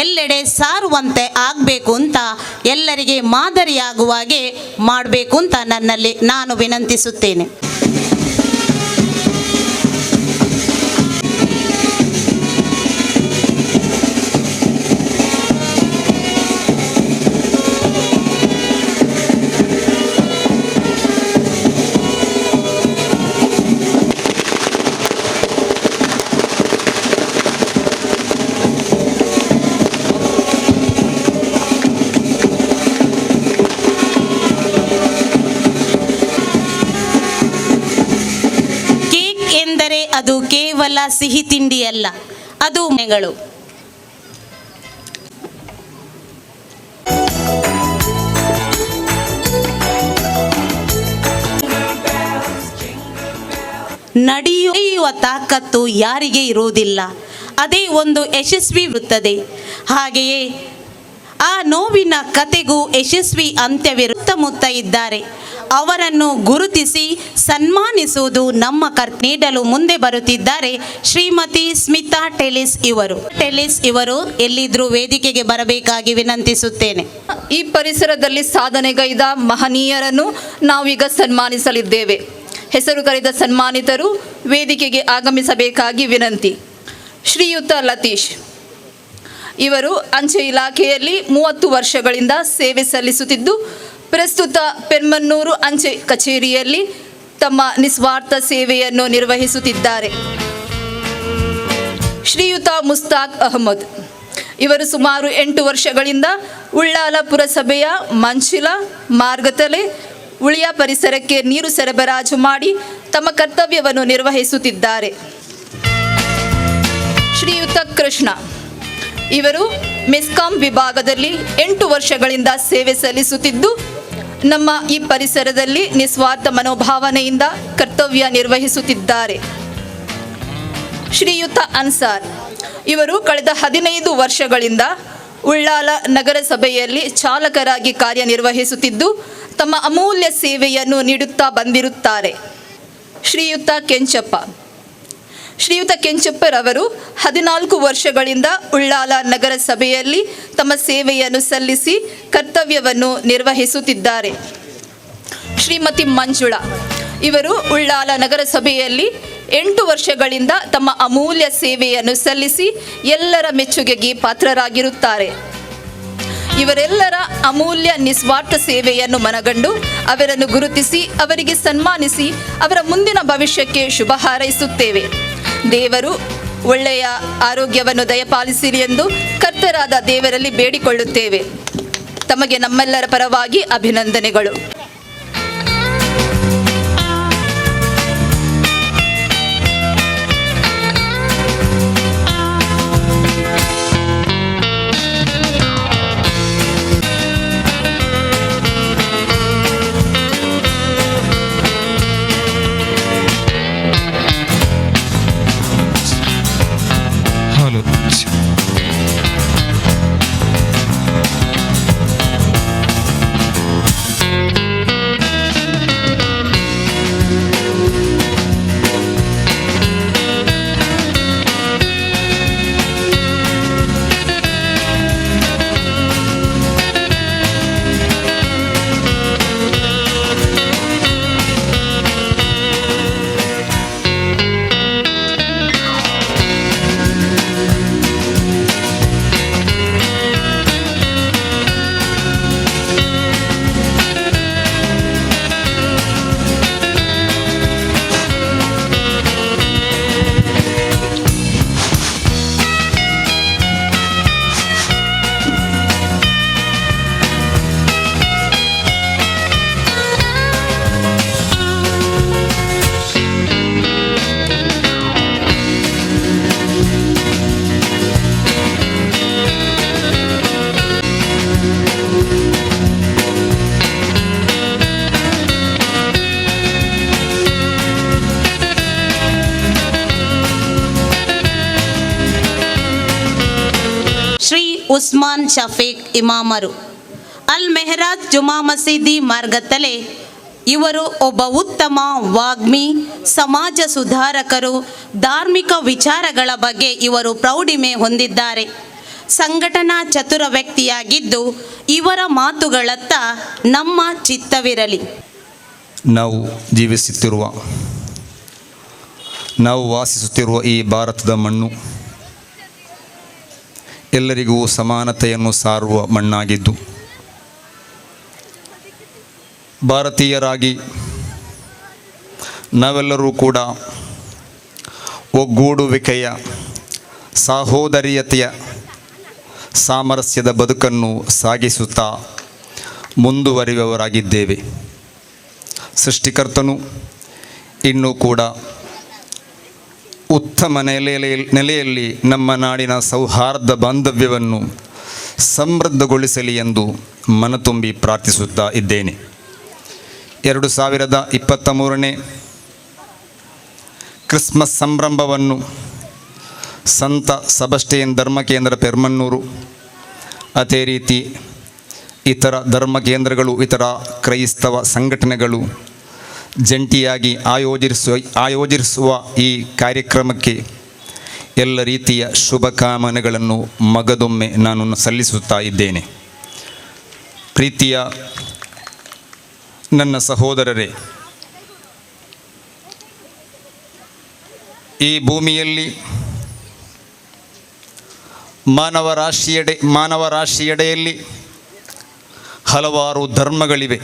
S3: ಎಲ್ಲೆಡೆ ಸಾರುವಂತೆ ಆಗಬೇಕು ಅಂತ, ಎಲ್ಲರಿಗೆ ಮಾದರಿಯಾಗುವ ಹಾಗೆ ಮಾಡಬೇಕು ಅಂತ ನಾನು ವಿನಂತಿಸುತ್ತೇನೆ. ಅದು ಕೇವಲ ಸಿಹಿ ತಿಂಡಿಯಲ್ಲ, ಅದು ಮೆಗಳು. ನಡೆಯುವ ತಾಕತ್ತು ಯಾರಿಗೆ ಇರುವುದಿಲ್ಲ, ಅದೇ ಒಂದು ಯಶಸ್ವಿ ಇರುತ್ತದೆ. ಹಾಗೆಯೇ ಆ ನೋವಿನ ಕತೆಗೂ ಯಶಸ್ವಿ ಅಂತ್ಯವಿರುತ್ತಮುತ್ತ ಇದ್ದಾರೆ. ಅವರನ್ನು ಗುರುತಿಸಿ ಸನ್ಮಾನಿಸುವುದು ನಮ್ಮ ನೀಡಲು ಮುಂದೆ ಬರುತ್ತಿದ್ದಾರೆ ಶ್ರೀಮತಿ ಸ್ಮಿತಾ ಟೆಲಿಸ್ ಇವರು ಎಲ್ಲಿದ್ರೂ ವೇದಿಕೆಗೆ ಬರಬೇಕಾಗಿ ವಿನಂತಿಸುತ್ತೇನೆ.
S7: ಈ ಪರಿಸರದಲ್ಲಿ ಸಾಧನೆಗೈದ ಮಹನೀಯರನ್ನು ನಾವೀಗ ಸನ್ಮಾನಿಸಲಿದ್ದೇವೆ. ಹೆಸರು ಕರೆದ ಸನ್ಮಾನಿತರು ವೇದಿಕೆಗೆ ಆಗಮಿಸಬೇಕಾಗಿ ವಿನಂತಿ. ಶ್ರೀಯುತ ಲತೀಶ್ ಇವರು ಅಂಚೆ ಇಲಾಖೆಯಲ್ಲಿ 30 ವರ್ಷಗಳಿಂದ ಸೇವೆ ಸಲ್ಲಿಸುತ್ತಿದ್ದು ಪ್ರಸ್ತುತ ಪೆರ್ಮನ್ನೂರು ಅಂಚೆ ಕಚೇರಿಯಲ್ಲಿ ತಮ್ಮ ನಿಸ್ವಾರ್ಥ ಸೇವೆಯನ್ನು ನಿರ್ವಹಿಸುತ್ತಿದ್ದಾರೆ. ಶ್ರೀಯುತ ಮುಸ್ತಾಕ್ ಅಹಮದ್ ಇವರು ಸುಮಾರು 8 ವರ್ಷಗಳಿಂದ ಉಳ್ಳಾಲ ಪುರಸಭೆಯ ಮಂಚಿಲ ಮಾರ್ಗತಲೆ ಉಳಿಯ ಪರಿಸರಕ್ಕೆ ನೀರು ಸರಬರಾಜು ಮಾಡಿ ತಮ್ಮ ಕರ್ತವ್ಯವನ್ನು ನಿರ್ವಹಿಸುತ್ತಿದ್ದಾರೆ. ಶ್ರೀಯುತ ಕೃಷ್ಣ ಇವರು ಮೆಸ್ಕಾಂ ವಿಭಾಗದಲ್ಲಿ 8 ವರ್ಷಗಳಿಂದ ಸೇವೆ ಸಲ್ಲಿಸುತ್ತಿದ್ದು ನಮ್ಮ ಈ ಪರಿಸರದಲ್ಲಿ ನಿಸ್ವಾರ್ಥ ಮನೋಭಾವನೆಯಿಂದ ಕರ್ತವ್ಯ ನಿರ್ವಹಿಸುತ್ತಿದ್ದಾರೆ. ಶ್ರೀಯುತ ಅನ್ಸಾರ್ ಇವರು ಕಳೆದ 15 ವರ್ಷಗಳಿಂದ ಉಳ್ಳಾಲ ನಗರಸಭೆಯಲ್ಲಿ ಚಾಲಕರಾಗಿ ಕಾರ್ಯನಿರ್ವಹಿಸುತ್ತಿದ್ದು ತಮ್ಮ ಅಮೂಲ್ಯ ಸೇವೆಯನ್ನು ನೀಡುತ್ತಾ ಬಂದಿರುತ್ತಾರೆ. ಶ್ರೀಯುತ ಕೆಂಚಪ್ಪರವರು 14 ವರ್ಷಗಳಿಂದ ಉಳ್ಳಾಲ ನಗರಸಭೆಯಲ್ಲಿ ತಮ್ಮ ಸೇವೆಯನ್ನು ಸಲ್ಲಿಸಿ ಕರ್ತವ್ಯವನ್ನು ನಿರ್ವಹಿಸುತ್ತಿದ್ದಾರೆ. ಶ್ರೀಮತಿ ಮಂಜುಳಾ ಇವರು ಉಳ್ಳಾಲ ನಗರಸಭೆಯಲ್ಲಿ 8 ವರ್ಷಗಳಿಂದ ತಮ್ಮ ಅಮೂಲ್ಯ ಸೇವೆಯನ್ನು ಸಲ್ಲಿಸಿ ಎಲ್ಲರ ಮೆಚ್ಚುಗೆಗೆ ಪಾತ್ರರಾಗಿರುತ್ತಾರೆ. ಇವರೆಲ್ಲರ ಅಮೂಲ್ಯ ನಿಸ್ವಾರ್ಥ ಸೇವೆಯನ್ನು ಮನಗಂಡು ಅವರನ್ನು ಗುರುತಿಸಿ ಅವರಿಗೆ ಸನ್ಮಾನಿಸಿ ಅವರ ಮುಂದಿನ ಭವಿಷ್ಯಕ್ಕೆ ಶುಭ ಹಾರೈಸುತ್ತೇವೆ. ದೇವರು ಒಳ್ಳೆಯ ಆರೋಗ್ಯವನ್ನು ದಯಪಾಲಿಸಿರಿ ಎಂದು ಕರ್ತರಾದ ದೇವರಲ್ಲಿ ಬೇಡಿಕೊಳ್ಳುತ್ತೇವೆ. ತಮಗೆ ನಮ್ಮೆಲ್ಲರ ಪರವಾಗಿ ಅಭಿನಂದನೆಗಳು.
S3: ಉಸ್ಮಾನ್ ಶಫೀಕ್ ಇಮಾಮರು ಅಲ್ ಮೆಹರಾಜ್ ಜುಮಾ ಮಸೀದಿ ಮಾರ್ಗತಲೆ ಇವರು ಒಬ್ಬ ಉತ್ತಮ ವಾಗ್ಮಿ, ಸಮಾಜ ಸುಧಾರಕರು. ಧಾರ್ಮಿಕ ವಿಚಾರಗಳ ಬಗ್ಗೆ ಇವರು ಪ್ರೌಢಿಮೆ ಹೊಂದಿದ್ದಾರೆ. ಸಂಘಟನಾ ಚತುರ ವ್ಯಕ್ತಿಯಾಗಿದ್ದು ಇವರ ಮಾತುಗಳತ್ತ ನಮ್ಮ ಚಿತ್ತವಿರಲಿ.
S8: ನಾವು ಜೀವಿಸುತ್ತಿರುವ, ನಾವು ವಾಸಿಸುತ್ತಿರುವ ಈ ಭಾರತದ ಮಣ್ಣು ಎಲ್ಲರಿಗೂ ಸಮಾನತೆಯನ್ನು ಸಾರುವ ಮಣ್ಣಾಗಿದ್ದು, ಭಾರತೀಯರಾಗಿ ನಾವೆಲ್ಲರೂ ಕೂಡ ಒಗ್ಗೂಡುವಿಕೆಯ, ಸಹೋದರಿಯತೆಯ, ಸಾಮರಸ್ಯದ ಬದುಕನ್ನು ಸಾಗಿಸುತ್ತಾ ಮುಂದುವರಿಯುವವರಾಗಿದ್ದೇವೆ. ಸೃಷ್ಟಿಕರ್ತನು ಇನ್ನೂ ಕೂಡ ಉತ್ತಮ ನೆಲೆಯಲ್ಲಿ ನಮ್ಮ ನಾಡಿನ ಸೌಹಾರ್ದ ಬಾಂಧವ್ಯವನ್ನು ಸಮೃದ್ಧಗೊಳಿಸಲಿ ಎಂದು ಮನತುಂಬಿ ಪ್ರಾರ್ಥಿಸುತ್ತಾ ಇದ್ದೇನೆ. 2023ನೇ ಕ್ರಿಸ್ಮಸ್ ಸಂಭ್ರಮವನ್ನು ಸಂತ ಸಬಸ್ಟಿಯನ್ ಧರ್ಮಕೇಂದ್ರ ಪೆರ್ಮನ್ನೂರು, ಅದೇ ರೀತಿ ಇತರ ಧರ್ಮ ಕೇಂದ್ರಗಳು, ಇತರ ಕ್ರೈಸ್ತವ ಸಂಘಟನೆಗಳು ಜಂಟಿಯಾಗಿ ಆಯೋಜಿಸುವ ಈ ಕಾರ್ಯಕ್ರಮಕ್ಕೆ ಎಲ್ಲ ರೀತಿಯ ಶುಭಕಾಮನೆಗಳನ್ನು ಮಗದೊಮ್ಮೆ ನಾನು ಸಲ್ಲಿಸುತ್ತಾ ಇದ್ದೇನೆ. ಪ್ರೀತಿಯ ನನ್ನ ಸಹೋದರರೇ, ಈ ಭೂಮಿಯಲ್ಲಿ ಮಾನವ ರಾಶಿಯೆಡೆಯಲ್ಲಿ ಹಲವಾರು ಧರ್ಮಗಳಿವೆ.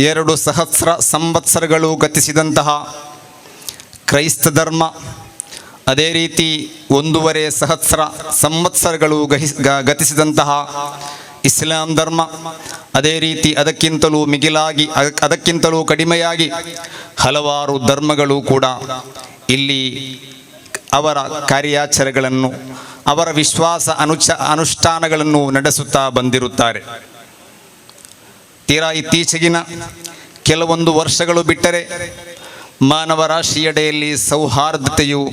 S8: 2 ಸಹಸ್ರ ಸಂವತ್ಸರಗಳು ಗತಿಸಿದಂತಹ ಕ್ರೈಸ್ತ ಧರ್ಮ, ಅದೇ ರೀತಿ 1.5 ಸಹಸ್ರ ಸಂವತ್ಸರಗಳು ಗತಿಸಿದಂತಹ ಇಸ್ಲಾಂ ಧರ್ಮ, ಅದೇ ರೀತಿ ಅದಕ್ಕಿಂತಲೂ ಮಿಗಿಲಾಗಿ ಅದಕ್ಕಿಂತಲೂ ಕಡಿಮೆಯಾಗಿ ಹಲವಾರು ಧರ್ಮಗಳು ಕೂಡ ಇಲ್ಲಿ ಅವರ ಕಾರ್ಯಾಚರಣೆಗಳನ್ನು, ಅವರ ವಿಶ್ವಾಸ ಅನುಷ್ಠಾನಗಳನ್ನು ನಡೆಸುತ್ತಾ ಬಂದಿರುತ್ತಾರೆ. ತೀರಾ ಇತ್ತೀಚೆಗಿನ ಕೆಲವೊಂದು ವರ್ಷಗಳು ಬಿಟ್ಟರೆ ಮಾನವ ರಾಶಿಯೆಡೆಯಲ್ಲಿ ಸೌಹಾರ್ದತೆಯು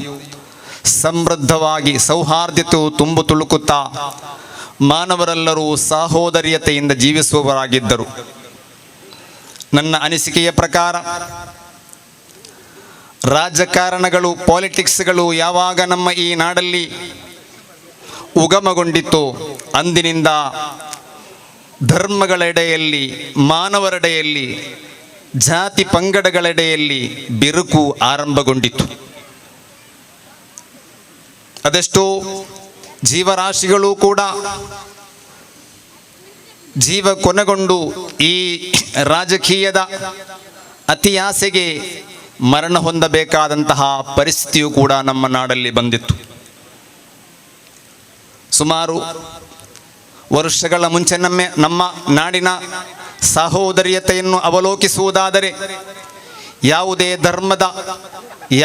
S8: ಸಮೃದ್ಧವಾಗಿ, ಸೌಹಾರ್ದತೆಯು ತುಂಬು ತುಳುಕುತ್ತಾ ಮಾನವರೆಲ್ಲರೂ ಸಹೋದರ್ಯತೆಯಿಂದ ಜೀವಿಸುವವರಾಗಿದ್ದರು. ನನ್ನ ಅನಿಸಿಕೆಯ ಪ್ರಕಾರ ರಾಜಕಾರಣಗಳು, ಪಾಲಿಟಿಕ್ಸ್ಗಳು ಯಾವಾಗ ನಮ್ಮ ಈ ನಾಡಲ್ಲಿ ಉಗಮಗೊಂಡಿತ್ತು, ಅಂದಿನಿಂದ ಧರ್ಮಗಳೆಡೆಯಲ್ಲಿ, ಮಾನವರೆಡೆಯಲ್ಲಿ, ಜಾತಿ ಪಂಗಡಗಳೆಡೆಯಲ್ಲಿ ಬಿರುಕು ಆರಂಭಗೊಂಡಿತು. ಅದೆಷ್ಟೋ ಜೀವರಾಶಿಗಳು ಕೂಡ ಜೀವ ಕೊನೆಗೊಂಡು ಈ ರಾಜಕೀಯದ ಅತಿಯಾಸೆಗೆ ಮರಣ ಹೊಂದಬೇಕಾದಂತಹ ಪರಿಸ್ಥಿತಿಯು ಕೂಡ ನಮ್ಮ ನಾಡಲ್ಲಿ ಬಂದಿತ್ತು. ಸುಮಾರು ವರ್ಷಗಳ ಮುಂಚೆ ನಮ್ಮ ನಾಡಿನ ಸಹೋದರ್ಯತೆಯನ್ನು ಅವಲೋಕಿಸುವುದಾದರೆ ಯಾವುದೇ ಧರ್ಮದ,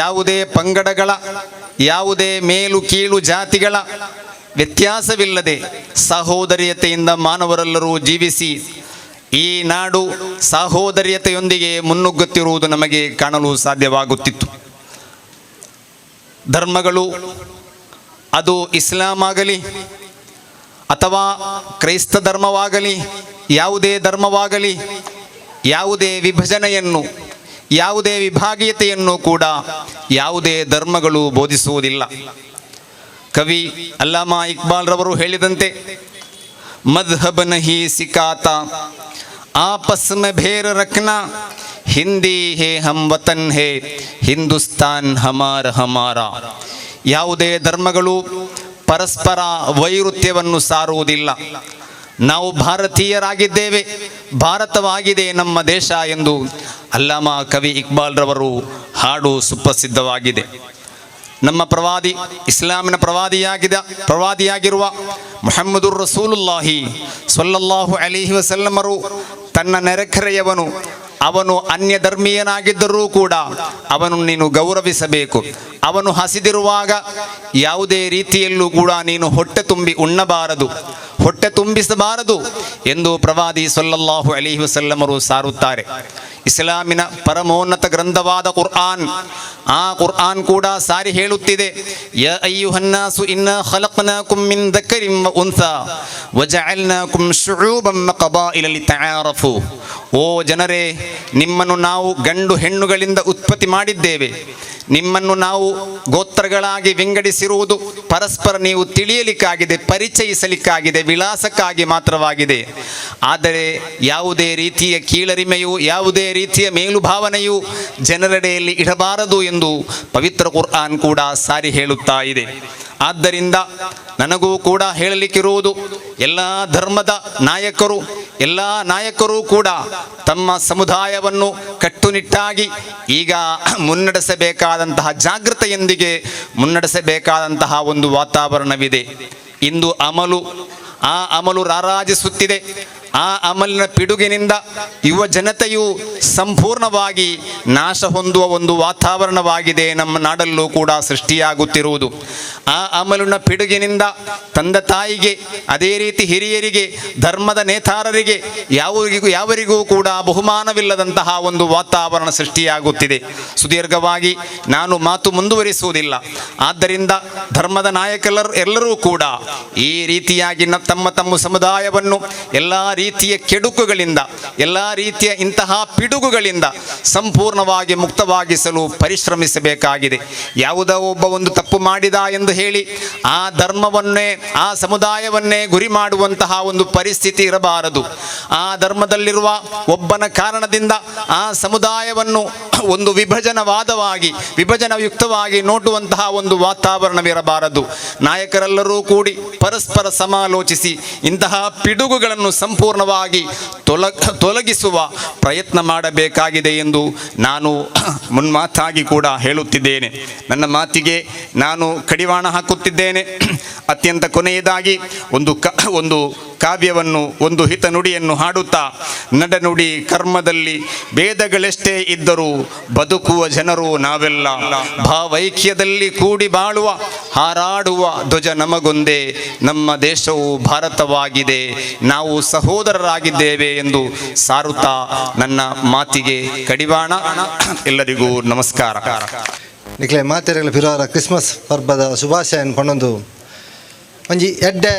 S8: ಯಾವುದೇ ಪಂಗಡಗಳ, ಯಾವುದೇ ಮೇಲು ಕೀಳು ಜಾತಿಗಳ ವ್ಯತ್ಯಾಸವಿಲ್ಲದೆ ಸಹೋದರ್ಯತೆಯಿಂದ ಮಾನವರೆಲ್ಲರೂ ಜೀವಿಸಿ ಈ ನಾಡು ಸಹೋದರ್ಯತೆಯೊಂದಿಗೆ ಮುನ್ನುಗ್ಗುತ್ತಿರುವುದು ನಮಗೆ ಕಾಣಲು ಸಾಧ್ಯವಾಗುತ್ತಿತ್ತು. ಧರ್ಮಗಳು, ಅದು ಇಸ್ಲಾಂ ಆಗಲಿ ಅಥವಾ ಕ್ರೈಸ್ತ ಧರ್ಮವಾಗಲಿ, ಯಾವುದೇ ಧರ್ಮವಾಗಲಿ, ಯಾವುದೇ ವಿಭಜನೆಯನ್ನು, ಯಾವುದೇ ವಿಭಾಗೀಯತೆಯನ್ನು ಕೂಡ ಯಾವುದೇ ಧರ್ಮಗಳು ಬೋಧಿಸುವುದಿಲ್ಲ. ಕವಿ ಅಲ್ಲಾಮಾ ಇಕ್ಬಾಲ್ ರವರು ಹೇಳಿದಂತೆ, ಮದ್ಹಬ್ ನಹಿ ಸಿಕಾತಾ ಆಪಸ್ ಮೇ ಭೇರ್ ರಖ್ನಾ, ಹಿಂದಿ ಹೇ ಹಮ್ ವತನ್ ಹೇ ಹಿಂದೂಸ್ತಾನ್ ಹಮಾರ ಹಮಾರ. ಯಾವುದೇ ಧರ್ಮಗಳು ಪರಸ್ಪರ ವೈರುಧ್ಯವನ್ನು ಸಾರುವುದಿಲ್ಲ. ನಾವು ಭಾರತೀಯರಾಗಿದ್ದೇವೆ, ಭಾರತವಾಗಿದೆ ನಮ್ಮ ದೇಶ ಎಂದು ಅಲ್ಲಾಮಾ ಕವಿ ಇಕ್ಬಾಲ್ ರವರು ಹಾಡು ಸುಪ್ರಸಿದ್ಧವಾಗಿದೆ. ನಮ್ಮ ಪ್ರವಾದಿ, ಇಸ್ಲಾಮಿನ ಪ್ರವಾದಿಯಾಗಿರುವ ಮುಹಮ್ಮದುರ್ ರಸೂಲುಲ್ಲಾಹಿ ಸ್ವಲ್ಲಲ್ಲಾಹು ಅಲೈಹಿ ವಸಲ್ಲಮರು ತನ್ನ ನೆರೆಕರೆಯವನು, ಅವನು ಅನ್ಯ ಧರ್ಮೀಯನಾಗಿದ್ದರೂ ಕೂಡ ಅವನು ನೀನು ಗೌರವಿಸಬೇಕು. ಅವನು ಹಸಿದಿರುವಾಗ ಯಾವುದೇ ರೀತಿಯಲ್ಲೂ ಕೂಡ ನೀನು ಹೊಟ್ಟೆ ತುಂಬಿ ಉಣ್ಣಬಾರದು, ಹೊಟ್ಟೆ ತುಂಬಿಸಬಾರದು ಎಂದು ಪ್ರವಾದಿ ಸ್ವಲ್ಲಲ್ಲಾಹು ಅಲೈಹಿ ವಸಲ್ಲಮರು ಸಾರುತ್ತಾರೆ. ಇಸ್ಲಾಮಿನ ಪರಮೋನ್ನತ ಗ್ರಂಥವಾದ ಕುರ್ಆನ್, ಆ ಕುರ್ಆನ್ ಕೂಡ ಸಾರಿ ಹೇಳುತ್ತಿದೆ, ಯಾ ಅಯ್ಯುಹನ್ನಾಸು ಇನ್ನಾ ಖಲಕ್ನಾಕುಂ ಮಿನ್ ದಕರಿನ್ ವ ಉನ್ಸಾ ವಜಅಲ್ನಾಕುಂ ಶುಊಬಂ ವ ಕಬಾಯಿಲ ಲಿತಆರಫು. ಓ ಜನರೇ, ನಿಮ್ಮನ್ನು ನಾವು ಗಂಡು ಹೆಣ್ಣುಗಳಿಂದ ಉತ್ಪತ್ತಿ ಮಾಡಿದ್ದೇವೆ. ನಿಮ್ಮನ್ನು ನಾವು ಗೋತ್ರಗಳಾಗಿ ವಿಂಗಡಿಸಿರುವುದು ಪರಸ್ಪರ ನೀವು ತಿಳಿಯಲಿಕ್ಕಾಗಿದೆ, ಪರಿಚಯಿಸಲಿಕ್ಕಾಗಿದೆ, ವಿಳಾಸಕ್ಕಾಗಿ ಮಾತ್ರವಾಗಿದೆ. ಆದರೆ ಯಾವುದೇ ರೀತಿಯ ಕೀಳರಿಮೆಯು, ಯಾವುದೇ ರೀತಿಯ ಮೇಲುಭಾವನೆಯು ಜನರೆಡೆಯಲ್ಲಿ ಇಡಬಾರದು ಎಂದು ಪವಿತ್ರ ಕುರ್ಆನ್ ಕೂಡ ಸಾರಿ ಹೇಳುತ್ತಾ ಇದೆ. ಆದ್ದರಿಂದ ನನಗೂ ಕೂಡ ಹೇಳಲಿಕ್ಕಿರುವುದು, ಎಲ್ಲ ಧರ್ಮದ ನಾಯಕರು, ಎಲ್ಲ ನಾಯಕರು ಕೂಡ ತಮ್ಮ ಸಮುದಾಯವನ್ನು ಕಟ್ಟುನಿಟ್ಟಾಗಿ ಈಗ ಮುನ್ನಡೆಸಬೇಕಾದಂತಹ, ಜಾಗೃತೆಯೊಂದಿಗೆ ಮುನ್ನಡೆಸಬೇಕಾದಂತಹ ಒಂದು ವಾತಾವರಣವಿದೆ. ಇಂದು ಆ ಅಮಲು ರಾರಾಜಿಸುತ್ತಿದೆ. ಆ ಅಮಲಿನ ಪಿಡುಗಿನಿಂದ ಯುವ ಜನತೆಯು ಸಂಪೂರ್ಣವಾಗಿ ನಾಶ ಹೊಂದುವ ಒಂದು ವಾತಾವರಣವಾಗಿದೆ ನಮ್ಮ ನಾಡಲ್ಲೂ ಕೂಡ ಸೃಷ್ಟಿಯಾಗುತ್ತಿರುವುದು. ಆ ಅಮಲಿನ ಪಿಡುಗಿನಿಂದ ತಂದೆ ತಾಯಿಗೆ, ಅದೇ ರೀತಿ ಹಿರಿಯರಿಗೆ, ಧರ್ಮದ ನೇತಾರರಿಗೆ ಯಾವರಿಗೂ ಕೂಡ ಬಹುಮಾನವಿಲ್ಲದಂತಹ ಒಂದು ವಾತಾವರಣ ಸೃಷ್ಟಿಯಾಗುತ್ತಿದೆ. ಸುದೀರ್ಘವಾಗಿ ನಾನು ಮಾತು ಮುಂದುವರಿಸುವುದಿಲ್ಲ. ಆದ್ದರಿಂದ ಧರ್ಮದ ನಾಯಕರೆಲ್ಲರೂ ಕೂಡ ಈ ರೀತಿಯಾಗಿ ತಮ್ಮ ತಮ್ಮ ಸಮುದಾಯವನ್ನು ಎಲ್ಲ ರೀತಿಯ ಕೆಡುಕುಗಳಿಂದ, ಎಲ್ಲ ರೀತಿಯ ಇಂತಹ ಪಿಡುಗುಗಳಿಂದ ಸಂಪೂರ್ಣವಾಗಿ ಮುಕ್ತವಾಗಿಸಲು ಪರಿಶ್ರಮಿಸಬೇಕಾಗಿದೆ. ಯಾವುದೋ ಒಬ್ಬ ಒಂದು ತಪ್ಪು ಮಾಡಿದ ಎಂದು ಹೇಳಿ ಆ ಧರ್ಮವನ್ನೇ, ಆ ಸಮುದಾಯವನ್ನೇ ಗುರಿ ಮಾಡುವಂತಹ ಒಂದು ಪರಿಸ್ಥಿತಿ ಇರಬಾರದು. ಆ ಧರ್ಮದಲ್ಲಿರುವ ಒಬ್ಬನ ಕಾರಣದಿಂದ ಆ ಸಮುದಾಯವನ್ನು ಒಂದು ವಿಭಜನಯುಕ್ತವಾಗಿ ನೋಡುವಂತಹ ಒಂದು ವಾತಾವರಣವಿರಬಾರದು. ನಾಯಕರೆಲ್ಲರೂ ಕೂಡಿ ಪರಸ್ಪರ ಸಮಾಲೋಚಿಸಿ ಇಂತಹ ಪಿಡುಗುಗಳನ್ನು ಸಂಪೂರ್ಣವಾಗಿ ತೊಲಗಿಸುವ ಪ್ರಯತ್ನ ಮಾಡಬೇಕಾಗಿದೆ ಎಂದು ನಾನು ಮುನ್ಮಾತಾಗಿ ಕೂಡ ಹೇಳುತ್ತಿದ್ದೇನೆ. ನನ್ನ ಮಾತಿಗೆ ನಾನು ಕಡಿವಾಣ ಹಾಕುತ್ತಿದ್ದೇನೆ. ಅತ್ಯಂತ ಕೊನೆಯದಾಗಿ ಒಂದು ಕಾವ್ಯವನ್ನು, ಒಂದು ಹಿತನುಡಿಯನ್ನು ಹಾಡುತ್ತಾ, ನಡೆನುಡಿ ಕರ್ಮದಲ್ಲಿ ಭೇದಗಳೆಷ್ಟೇ ಇದ್ದರೂ ಬದುಕುವ ಜನರು ನಾವೆಲ್ಲ, ಭಾವೈಕ್ಯದಲ್ಲಿ ಕೂಡಿ ಬಾಳುವ ಹಾರಾಡುವ ಧ್ವಜ ನಮಗೊಂದೇ, ನಮ್ಮ ದೇಶವು ಭಾರತವಾಗಿದೆ, ನಾವು ಸಹೋದರರಾಗಿದ್ದೇವೆ ಎಂದು ಸಾರುತ್ತಾ ನನ್ನ ಮಾತಿಗೆ ಕಡಿವಾಣ. ಎಲ್ಲರಿಗೂ ನಮಸ್ಕಾರ.
S9: ನಿಕ್ಲೆ ಮಾತೆರೆಗಳ ಪಿರೋರ ಕ್ರಿಸ್ಮಸ್ ಹಬ್ಬದ ಶುಭಾಶಯನ ಪಣ್ಣೊಂದು ಒಂಜಿ ಎಡ್ಡೆ